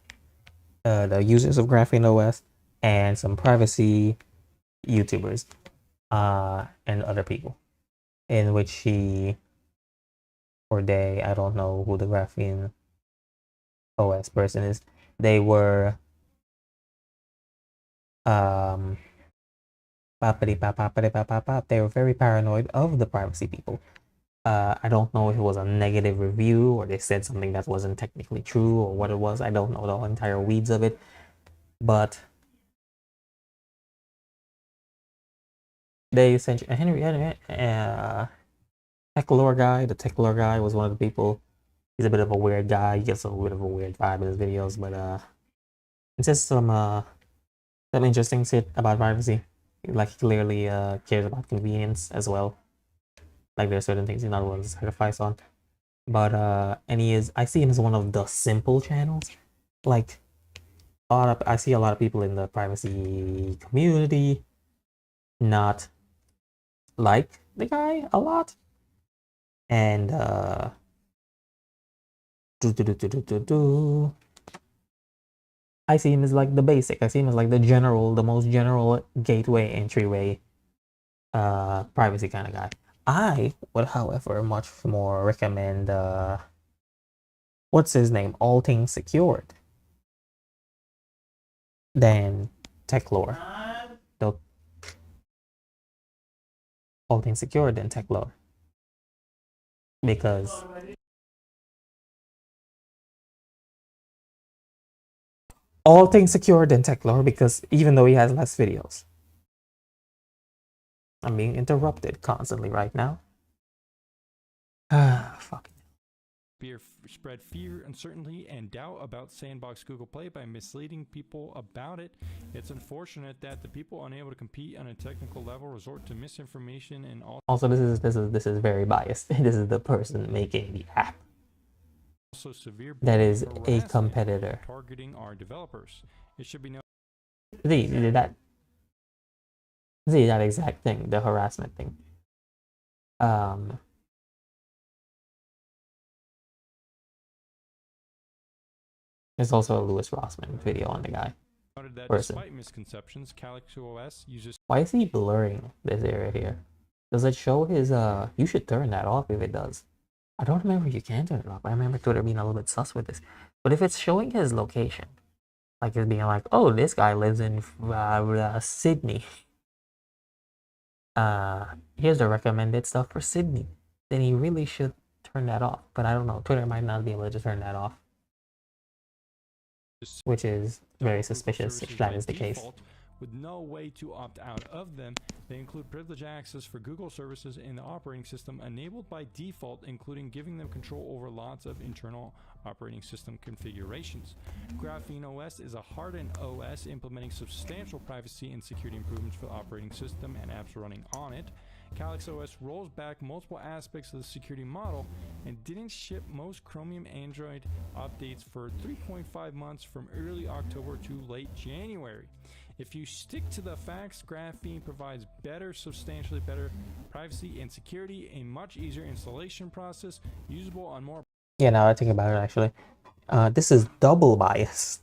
the users of Graphene OS, and some privacy YouTubers and other people, in which he or they, I don't know who the Graphene OS person is, they were they were very paranoid of the privacy people. I don't know if it was a negative review or they said something that wasn't technically true or what it was. I don't know the entire weeds of it, but they essentially Techlore guy. The Techlore guy was one of the people. He's a bit of a weird guy. He gets a bit of a weird vibe in his videos, but it says some interesting shit about privacy. Like, he clearly cares about convenience as well. Like, there are certain things he's not willing to sacrifice on. But I see him as one of the simple channels. Like, I see a lot of people in the privacy community not like the guy a lot. And I see him as like the basic. I see him as like the most general gateway entryway privacy kind of guy. I would, however, much more recommend what's his name? All Things Secured than Techlore. All Things Secured than Techlore. Because all things secured in tech lore, because even though he has less videos, I'm being interrupted constantly right now. Ah, fuck. Spread fear, uncertainty, and doubt about Sandbox Google Play by misleading people about it. It's unfortunate that the people unable to compete on a technical level resort to misinformation and also this is very biased. This is the person making the app. Also severe That is a harassment competitor. targeting our developers. It should be noted. That exact thing, the harassment thing. There's also a Louis Rossman video on the guy. That person. despite misconceptions, Calyx OS uses. Why is he blurring this area here? Does it show his you should turn that off if it does. I don't remember you can turn it off. I remember Twitter being a little bit sus with this. But if it's showing his location, like it's being like, oh, this guy lives in Sydney. Here's the recommended stuff for Sydney. Then he really should turn that off. But I don't know. Twitter might not be able to just turn that off, which is very suspicious if that is the case. With no way to opt out of them, they include privileged access for Google services in the operating system enabled by default, including giving them control over lots of internal operating system configurations. Graphene OS is a hardened OS implementing substantial privacy and security improvements for the operating system and apps running on it. Calyx OS rolls back multiple aspects of the security model and didn't ship most Chromium Android updates for 3.5 months from early October to late January. If you stick to the facts, Graphene provides substantially better privacy and security, a much easier installation process, usable on more. Yeah, now I think about it actually. This is double bias.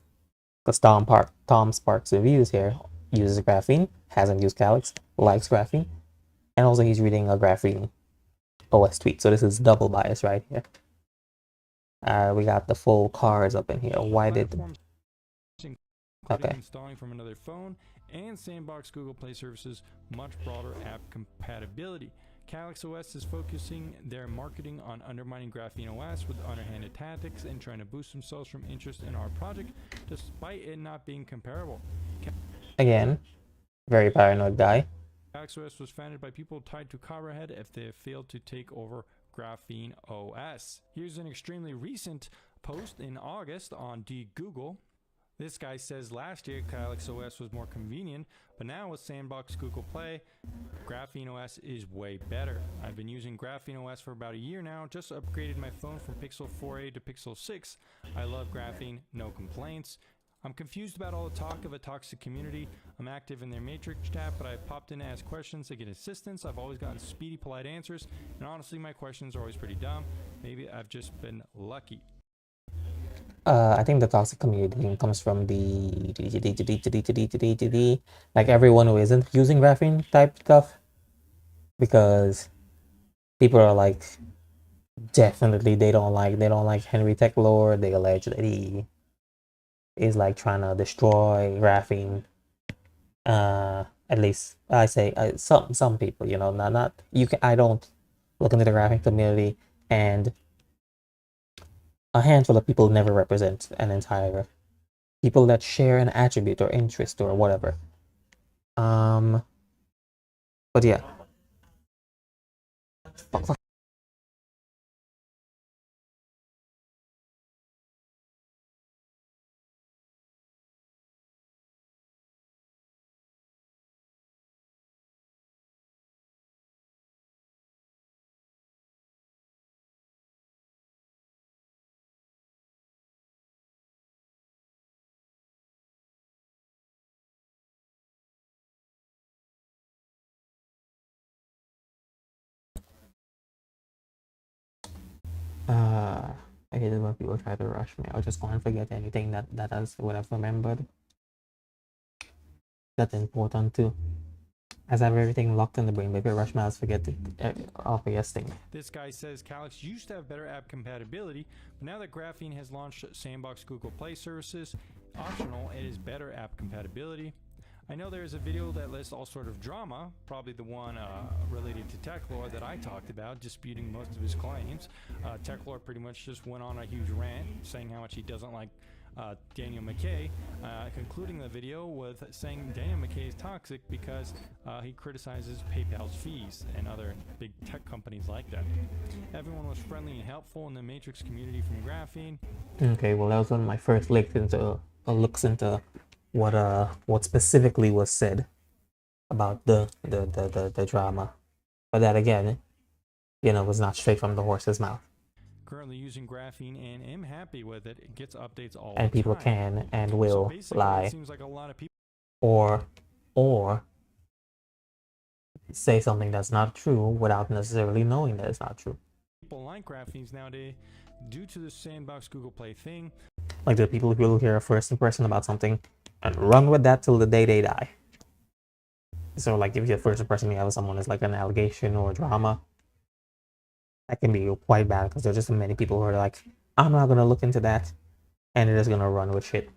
Because Tom Sparks Reviews here uses Graphene, hasn't used Calyx, likes Graphene, and also he's reading a Graphene OS tweet. So this is double bias right here. We got the full cars up in here. Why did... Okay. Installing from another phone and Sandbox Google Play services, much broader app compatibility. Calyx OS is focusing their marketing on undermining Graphene OS with underhanded tactics and trying to boost themselves from interest in our project, despite it not being comparable. Again, very paranoid guy. Calyx OS was founded by people tied to Copperhead if they have failed to take over Graphene OS. Here's an extremely recent post in August on Google. This guy says last year Calyx OS was more convenient, but now with Sandbox Google Play, Graphene OS is way better. I've been using Graphene OS for about a year now, just upgraded my phone from Pixel 4a to Pixel 6. I love Graphene, no complaints. I'm confused about all the talk of a toxic community. I'm active in their Matrix chat, but I've popped in to ask questions to get assistance. I've always gotten speedy, polite answers, and honestly my questions are always pretty dumb. Maybe I've just been lucky. I think the toxic community comes from like everyone who isn't using Graphene type stuff, because people are like, definitely they don't like Henry Tech Lore. They allege that he is like trying to destroy Graphene. At least I say some people, you know, not you can. I don't look into the Graphene community, and a handful of people never represent an entire people that share an attribute or interest or whatever. But yeah. Fuck. I hate it when people try to rush me. I'll just go and forget anything that I would have remembered. That's important too. As I have everything locked in the brain, maybe rush me, I'll forget thing. This guy says Calyx used to have better app compatibility, but now that Graphene has launched Sandbox Google Play services, optional, it is better app compatibility. I know there is a video that lists all sort of drama, probably the one related to TechLore that I talked about, disputing most of his claims. TechLore pretty much just went on a huge rant, saying how much he doesn't like Daniel McKay, concluding the video with saying Daniel McKay is toxic because he criticizes PayPal's fees and other big tech companies like that. Everyone was friendly and helpful in the Matrix community from Graphene. Okay, well that was one of my first looks into what specifically was said about the drama. But that again, was not straight from the horse's mouth. Currently using Graphene and am happy with it. It gets updates all And the people time. can and will So lie. it seems like a lot of people Or say something that's not true without necessarily knowing that it's not true. like Graphenes nowadays due to the sandbox Google Play thing. Like the people who will hear a first impression about something and run with that till the day they die. So like if your first impression you have of someone is like an allegation or drama, that can be quite bad because there's just many people who are like, I'm not gonna look into that, and they're just gonna run with shit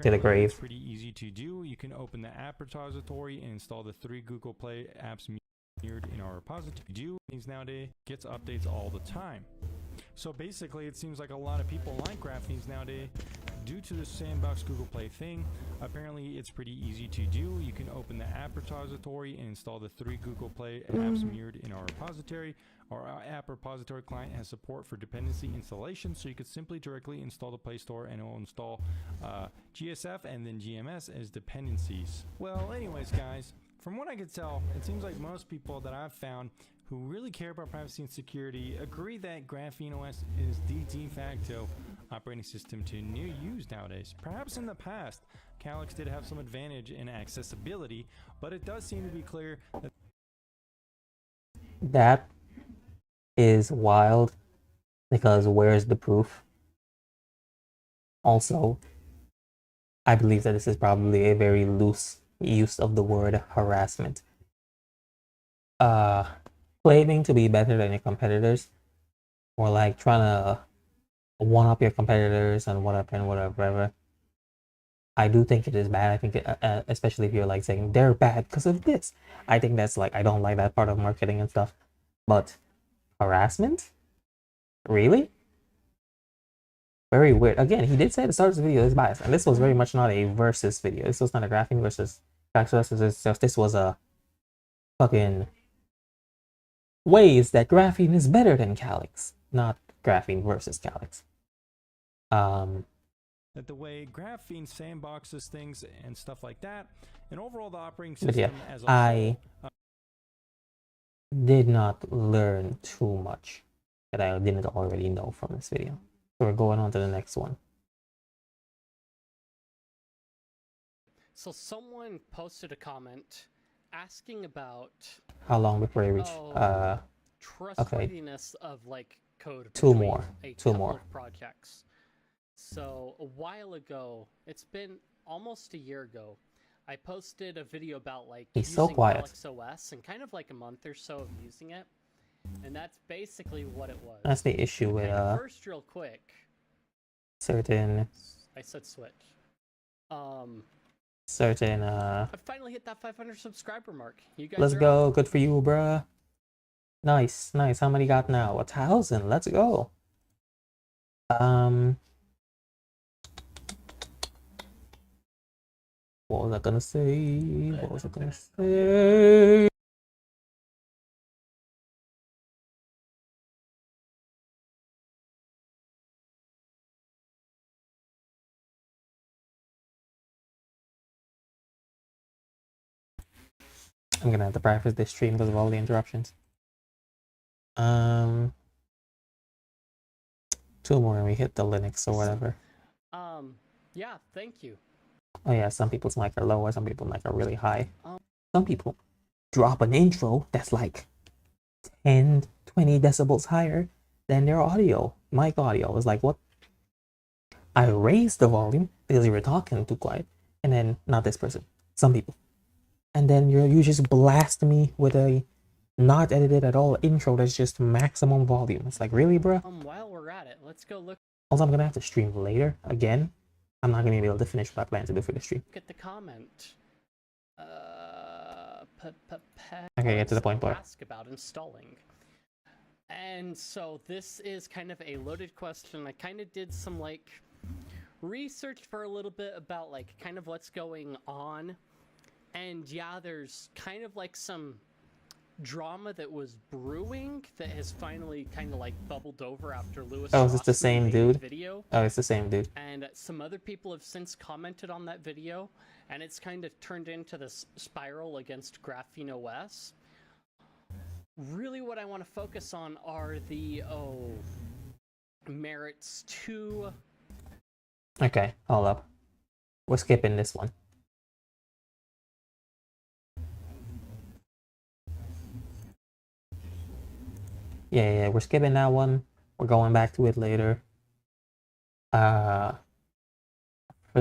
to the grave. It's pretty easy to do. You can open the app repository and install the 3 Google Play apps mirrored in our repository. Do things nowadays gets updates all the time. So basically, it seems like a lot of people like Graphenes nowadays due to the sandbox Google Play thing. Apparently, it's pretty easy to do. You can open the app repository and install the 3 Google Play apps mirrored in our repository. Our app repository client has support for dependency installation, so you could simply directly install the Play Store and it will install GSF and then GMS as dependencies. Well, anyways, guys, from what I could tell, it seems like most people that I've found who really care about privacy and security agree that Graphene OS is the de facto operating system to use nowadays. Perhaps in the past, Calyx did have some advantage in accessibility, but it does seem to be clear That is wild because where's the proof? Also, I believe that this is probably a very loose use of the word harassment. Claiming to be better than your competitors, or like trying to one up your competitors and whatever. I do think it is bad. I think especially if you're like saying they're bad because of this. I think that's like, I don't like that part of marketing and stuff. But harassment? Really? Very weird. Again, he did say at the start of the video is biased, and this was very much not a versus video. This was not a Graphene versus Calyx. This was a fucking ways that Graphene is better than Calyx, not Graphene versus Calyx. that the way Graphene sandboxes things and stuff like that, and overall the operating system as a I whole, did not learn too much that I didn't already know from this video. So we're going on to the next one. So someone posted a comment asking about How long before we reach? trustworthiness of like code. Two between more. a Two couple more. of projects. So a while ago, it's been almost a year ago, I posted a video about like He's using so quiet. Calyx OS and kind of like a month or so of using it, and that's basically what it was. That's the issue with Okay, first, real quick, certain I said switch. I finally hit that 500 subscriber mark. You guys let's are go. up. Good for you, bruh. Nice. How many got now? 1,000. Let's go. What was I gonna say? I'm gonna have to preface this stream because of all the interruptions. Two more and we hit the Linux or whatever. Yeah, thank you. Oh yeah, some people's mic are lower, some people's mic are really high. Some people drop an intro that's like 10, 20 decibels higher than their audio. Mic audio is like, what? I raised the volume because you were talking too quiet. And then, not this person, some people. And then you just blast me with a not edited at all intro that's just maximum volume. It's like, really, bruh? While we're at it, let's go look Also, I'm gonna have to stream later again. I'm not gonna be able to finish what I plan to do for the stream. at the comment. Okay, get to the point, boy. Ask about installing. And so this is kind of a loaded question. I kind of did some like researched for a little bit about like kind of what's going on, and yeah, there's kind of like some drama that was brewing that has finally kind of like bubbled over after Lewis Oh, is this the Ross same made a dude? video. Oh, it's the same dude. And some other people have since commented on that video, and it's kind of turned into this spiral against Graphene OS. Really what I want to focus on are the merits to... Okay, hold up. We're skipping this one. Yeah, we're skipping that one. We're going back to it later. For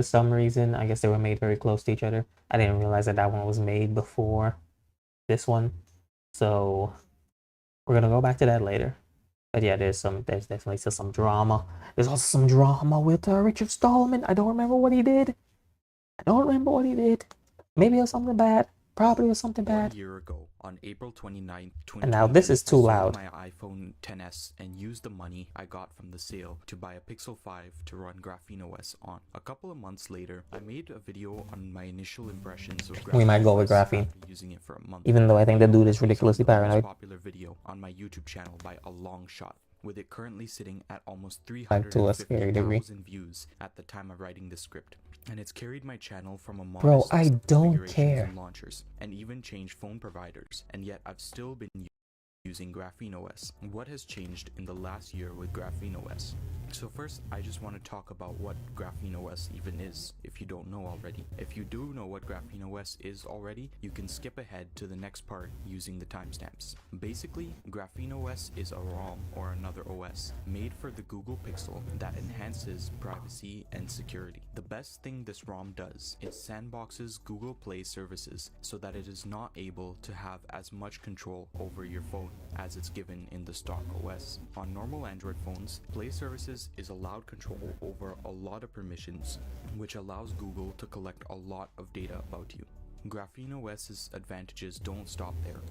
some reason, I guess they were made very close to each other. I didn't realize that that one was made before this one. So we're gonna go back to that later. But yeah, there's definitely still some drama. There's also some drama with Richard Stallman. I don't remember what he did. Maybe it was something bad. Probably was something bad. 1 year ago, on April 29th, And now this is too I sold loud. my iPhone XS and used the money I got from the sale to buy a Pixel 5 to run Graphene OS on. A couple of months later, I made a video on my initial impressions of Graphene We might go with OS Graphene. after using it for a month. Even though I think the dude is It's ridiculously the most paranoid. popular video on my YouTube channel by a long shot, with it currently sitting at almost Like, to a scary degree. 350,000 views at the time of writing this script. And it's carried my channel from a Bro, modest I don't configurations care. and launchers, and even changed phone providers, and yet I've still been using Graphene OS. What has changed in the last year with Graphene OS? So first, I just want to talk about what Graphene OS even is, if you don't know already. If you do know what Graphene OS is already, you can skip ahead to the next part using the timestamps. Basically, Graphene OS is a ROM, or another OS, made for the Google Pixel that enhances privacy and security. The best thing this ROM does is sandboxes Google Play services so that it is not able to have as much control over your phone as it's given in the stock OS. On normal Android phones, Play services is allowed control over a lot of permissions, which allows Google to collect a lot of data about you. Graphene OS's advantages don't stop there.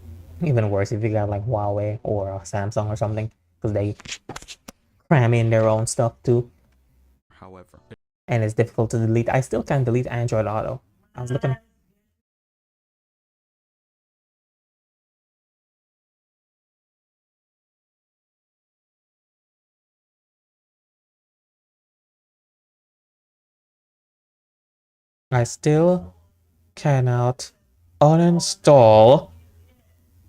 Even worse if you got like Huawei or Samsung or something, because they cram in their own stuff too, However, and it's difficult to delete. I still can't delete Android Auto. I was looking. I still cannot uninstall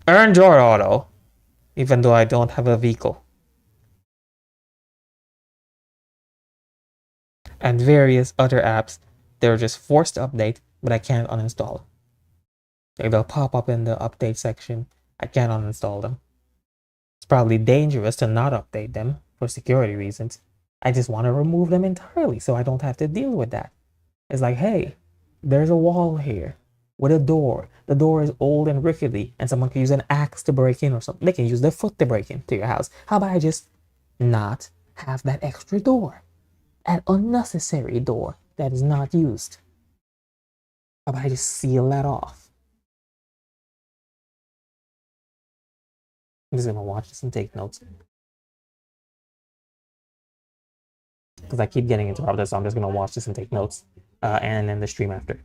Android Auto, even though I don't have a vehicle. And various other apps, they're just forced to update, but I can't uninstall. Like they'll pop up in the update section. I can't uninstall them. It's probably dangerous to not update them for security reasons. I just want to remove them entirely so I don't have to deal with that. It's like, hey, there's a wall here with a door. The door is old and rickety, and someone can use an axe to break in or something. They can use their foot to break into your house. How about I just not have that extra door? An unnecessary door that is not used. How about I just seal that off? I'm just gonna watch this and take notes. Because I keep getting interrupted, so I'm just gonna watch this and take notes. And then the stream after.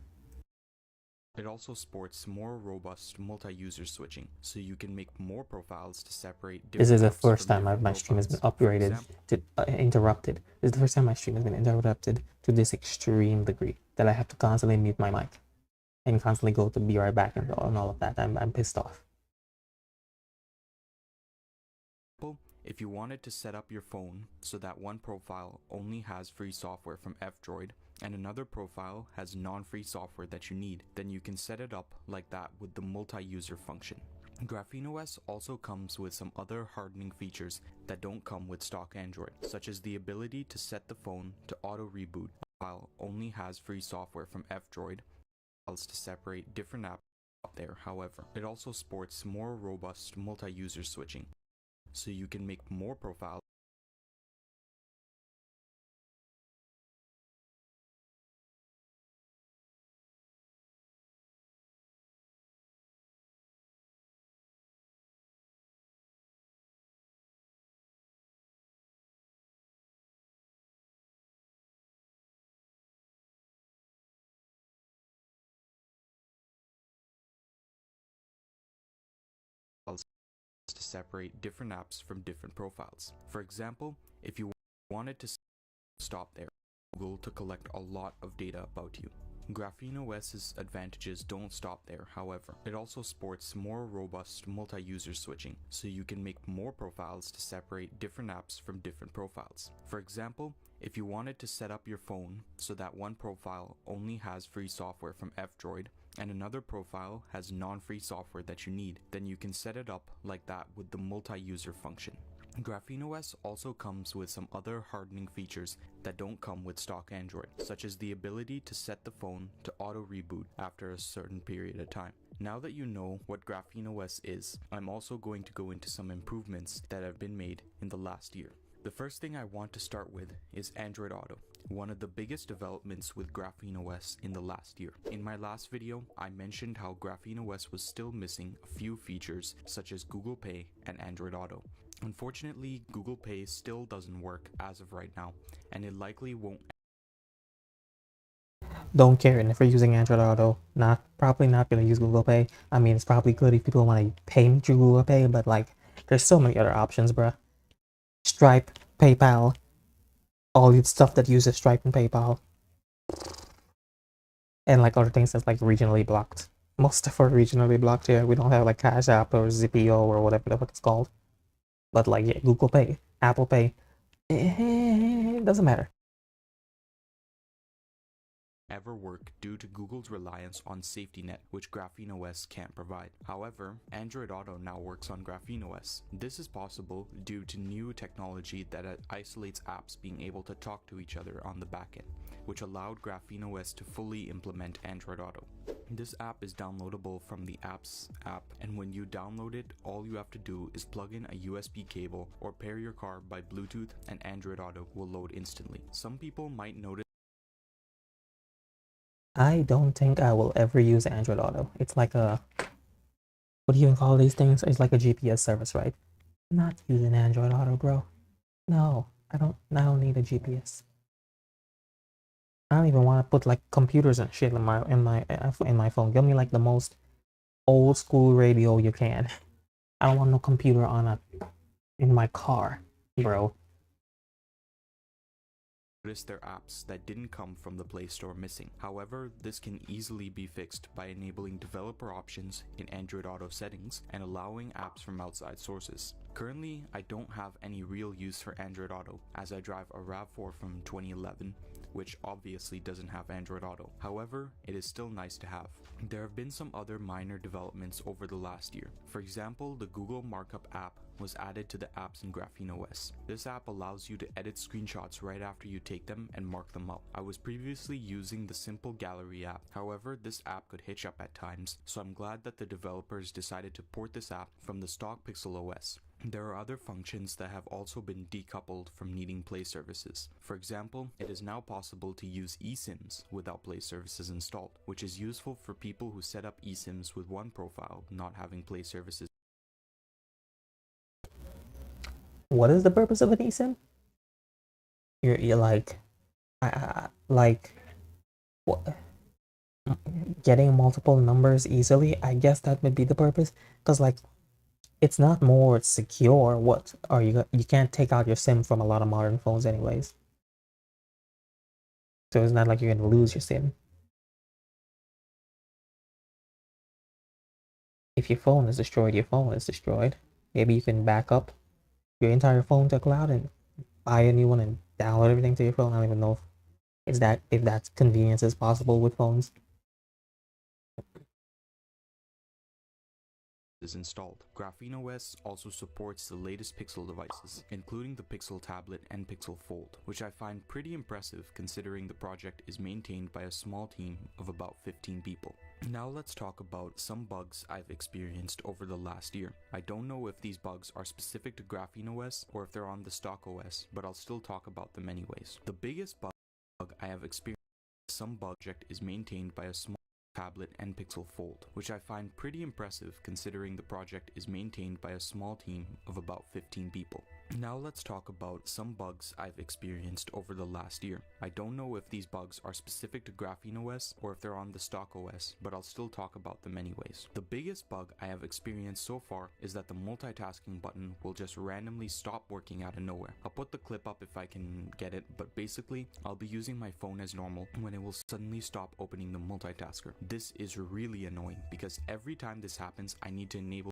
it also sports more robust multi-user switching, so you can make more profiles to separate different This is the apps first from time different my stream has been profiles. For upgraded example, to interrupted. This is the first time my stream has been interrupted to this extreme degree that I have to constantly mute my mic and constantly go to be right back and all of that. I'm pissed off. if you wanted to set up your phone so that one profile only has free software from F-Droid and another profile has non-free software that you need, then you can set it up like that with the multi-user function. Graphene OS also comes with some other hardening features that don't come with stock Android, such as the ability to set the phone to auto reboot while only has free software from F-Droid files to separate different apps there. However, it also sports more robust multi-user switching, so you can make more profiles to separate different apps from different profiles. For example, if you wanted to stop there, Google to collect a lot of data about you. Graphene OS's advantages don't stop there, however. It also sports more robust multi-user switching, so you can make more profiles to separate different apps from different profiles. For example, if you wanted to set up your phone so that one profile only has free software from F-Droid and another profile has non-free software that you need, then you can set it up like that with the multi-user function. Graphene OS also comes with some other hardening features that don't come with stock Android, such as the ability to set the phone to auto reboot after a certain period of time. Now that you know what Graphene OS is, I'm also going to go into some improvements that have been made in the last year. The first thing I want to start with is Android Auto, one of the biggest developments with Graphene OS in the last year. In my last video, I mentioned how Graphene OS was still missing a few features such as Google Pay and Android Auto. Unfortunately, Google Pay still doesn't work as of right now, and it likely won't. Don't care, and if you're using Android Auto, probably not gonna use Google Pay. I mean, it's probably good if people want to pay me through Google Pay, but like, there's so many other options, bruh. Stripe, PayPal, all the stuff that uses Stripe and PayPal, and like other things that's like regionally blocked. Most stuff are regionally blocked here. We don't have like Cash App or Zippio or whatever the fuck it's called. But like, yeah, Google Pay, Apple Pay, it doesn't matter. Ever work due to Google's reliance on safety net, which Graphene OS can't provide. However, Android Auto now works on Graphene OS. This is possible due to new technology that isolates apps being able to talk to each other on the backend, which allowed Graphene OS to fully implement Android Auto. This app is downloadable from the Apps app, and when you download it, all you have to do is plug in a USB cable or pair your car by Bluetooth, and Android Auto will load instantly. Some people might notice I don't think I will ever use Android Auto. It's like a, what do you even call these things? It's like a GPS service, right? I'm not using Android Auto, bro. No, I don't need a GPS. I don't even want to put like computers and shit in my phone. Give me like the most old school radio you can. I don't want no computer in my car, bro. their apps that didn't come from the Play Store missing. However, this can easily be fixed by enabling developer options in Android Auto settings and allowing apps from outside sources. Currently, I don't have any real use for Android Auto as I drive a RAV4 from 2011, which obviously doesn't have Android Auto. However, it is still nice to have. There have been some other minor developments over the last year. For example, the Google Markup app was added to the apps in Graphene OS. This app allows you to edit screenshots right after you take them and mark them up. I was previously using the simple gallery app. However, this app could hitch up at times, so I'm glad that the developers decided to port this app from the stock Pixel OS. There are other functions that have also been decoupled from needing Play services. For example, it is now possible to use eSIMs without Play services installed, which is useful for people who set up eSIMs with one profile not having Play services. What is the purpose of an eSIM? You're like, what? Getting multiple numbers easily? I guess that would be the purpose. Cause like, it's not more secure. What are you can't take out your SIM from a lot of modern phones anyways. So it's not like you're gonna lose your SIM. If your phone is destroyed, your phone is destroyed. Maybe you can back up your entire phone to cloud and buy a new one and download everything to your phone. I don't even know if that convenience is possible with phones. Is installed. Graphene OS also supports the latest Pixel devices, including the Pixel tablet and Pixel Fold, which I find pretty impressive considering the project is maintained by a small team of about 15 people. Now let's talk about some bugs I've experienced over the last year. I don't know if these bugs are specific to Graphene OS or if they're on the stock OS, but I'll still talk about them anyways. The biggest bug I have experienced some project is maintained by a small tablet and Pixel Fold, which I find pretty impressive considering the project is maintained by a small team of about 15 people. Now let's talk about some bugs I've experienced over the last year. I don't know if these bugs are specific to Graphene OS or if they're on the stock OS, but I'll still talk about them anyways. The biggest bug I have experienced so far is that the multitasking button will just randomly stop working out of nowhere. I'll put the clip up if I can get it, but basically I'll be using my phone as normal when it will suddenly stop opening the multitasker. This is really annoying because every time this happens I need to enable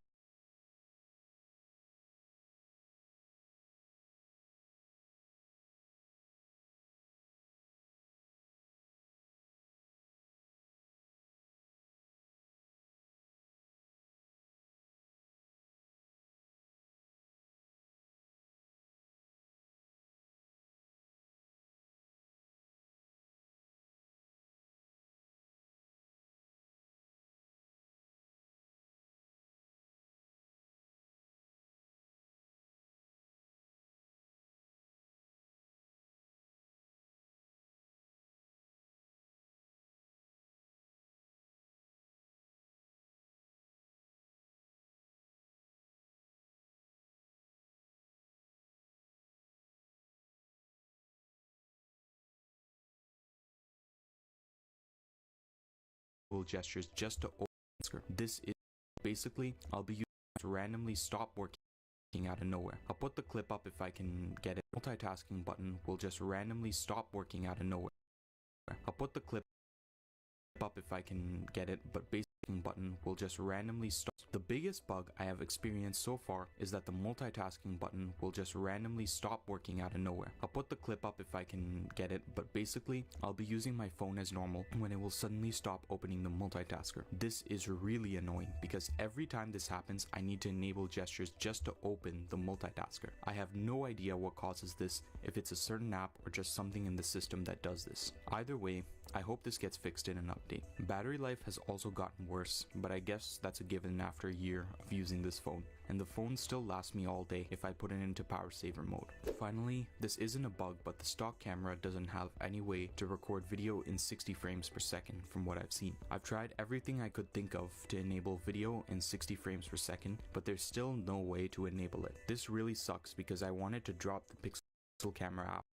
gestures just to open the screen. This is basically I'll be using it to randomly stop working out of nowhere. I'll put the clip up if I can get it. Multitasking button will just randomly stop working out of nowhere. I'll put the clip up if I can get it, but basically button will just randomly stop. The biggest bug I have experienced so far is that the multitasking button will just randomly stop working out of nowhere. I'll put the clip up if I can get it, but basically I'll be using my phone as normal when it will suddenly stop opening the multitasker. This is really annoying because every time this happens I need to enable gestures just to open the multitasker. I have no idea what causes this, if it's a certain app or just something in the system that does this. Either way, I hope this gets fixed in an update. Battery life has also gotten worse, but I guess that's a given after a year of using this phone. And the phone still lasts me all day if I put it into power saver mode. Finally, this isn't a bug, but the stock camera doesn't have any way to record video in 60 frames per second from what I've seen. I've tried everything I could think of to enable video in 60 frames per second, but there's still no way to enable it. This really sucks because I wanted to drop the Pixel camera app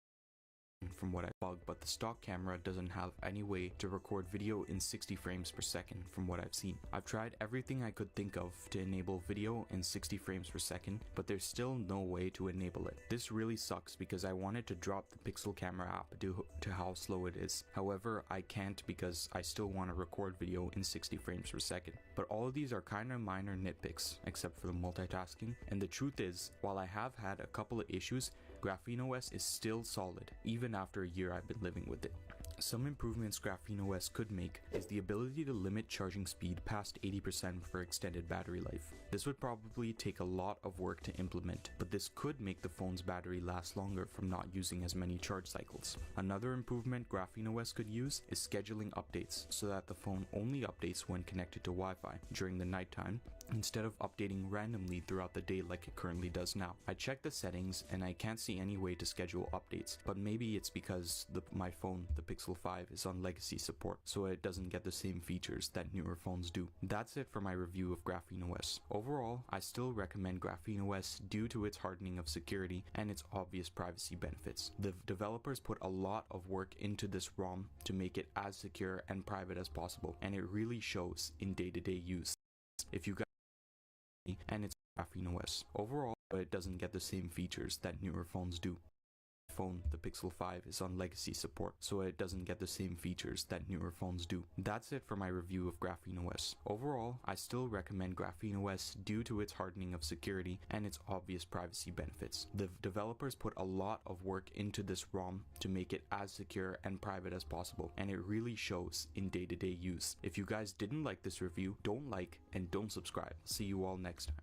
from what I bug, but the stock camera doesn't have any way to record video in 60 frames per second from what I've seen. I've tried everything I could think of to enable video in 60 frames per second, but there's still no way to enable it. This really sucks because I wanted to drop the Pixel camera app due to how slow it is. However, I can't because I still want to record video in 60 frames per second. But all of these are kind of minor nitpicks except for the multitasking, and the truth is, while I have had a couple of issues, Graphene OS is still solid, even after a year I've been living with it. Some improvements Graphene OS could make is the ability to limit charging speed past 80% for extended battery life. This would probably take a lot of work to implement, but this could make the phone's battery last longer from not using as many charge cycles. Another improvement Graphene OS could use is scheduling updates so that the phone only updates when connected to Wi-Fi during the nighttime, instead of updating randomly throughout the day like it currently does now. I checked the settings and I can't see any way to schedule updates, but maybe it's because my phone, the Pixel 5, is on legacy support, so it doesn't get the same features that newer phones do. That's it for my review of Graphene OS. Overall, I still recommend Graphene OS due to its hardening of security and its obvious privacy benefits. The developers put a lot of work into this ROM to make it as secure and private as possible, and it really shows in day-to-day use. If you guys and it's Graphene OS. Overall, it doesn't get the same features that newer phones do. Phone, the Pixel 5, is on legacy support, so it doesn't get the same features that newer phones do. That's it for my review of Graphene OS. Overall, I still recommend Graphene OS due to its hardening of security and its obvious privacy benefits. The developers put a lot of work into this ROM to make it as secure and private as possible, and it really shows in day-to-day use. If you guys didn't like this review, don't like and don't subscribe. See you all next time.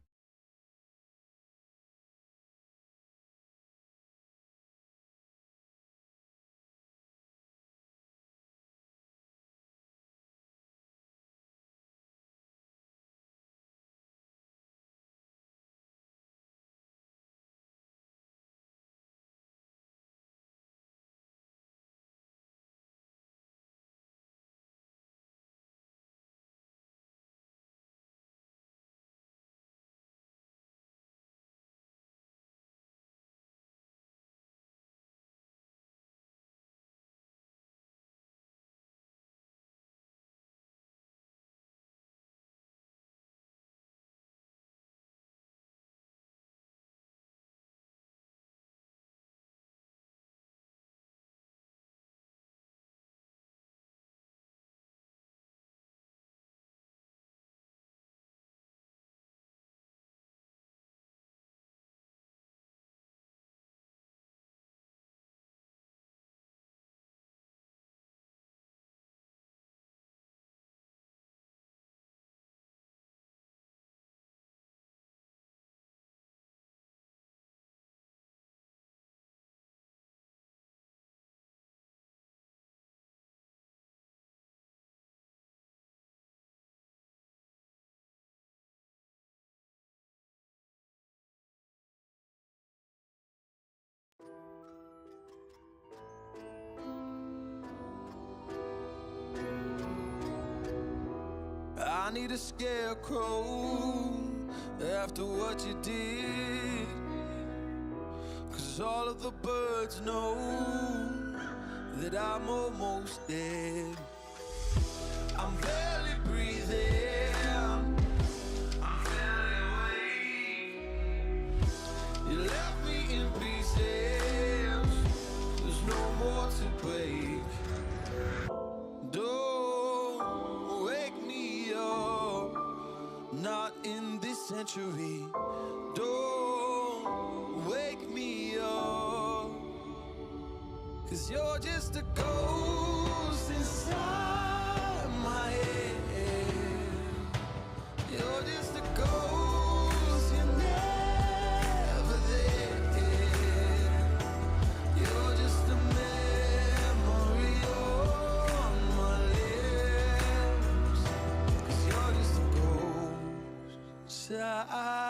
I need a scarecrow after what you did. 'Cause all of the birds know that I'm almost dead. I'm barely breathing, I'm barely awake. You left me in pieces, there's no more to break. Don't wake me up, not in this century. Don't wake me up, 'cause you're just a ghost inside my head. You're just a ghost, you're never there. You're just a memory on my lips, 'cause you're just a ghost inside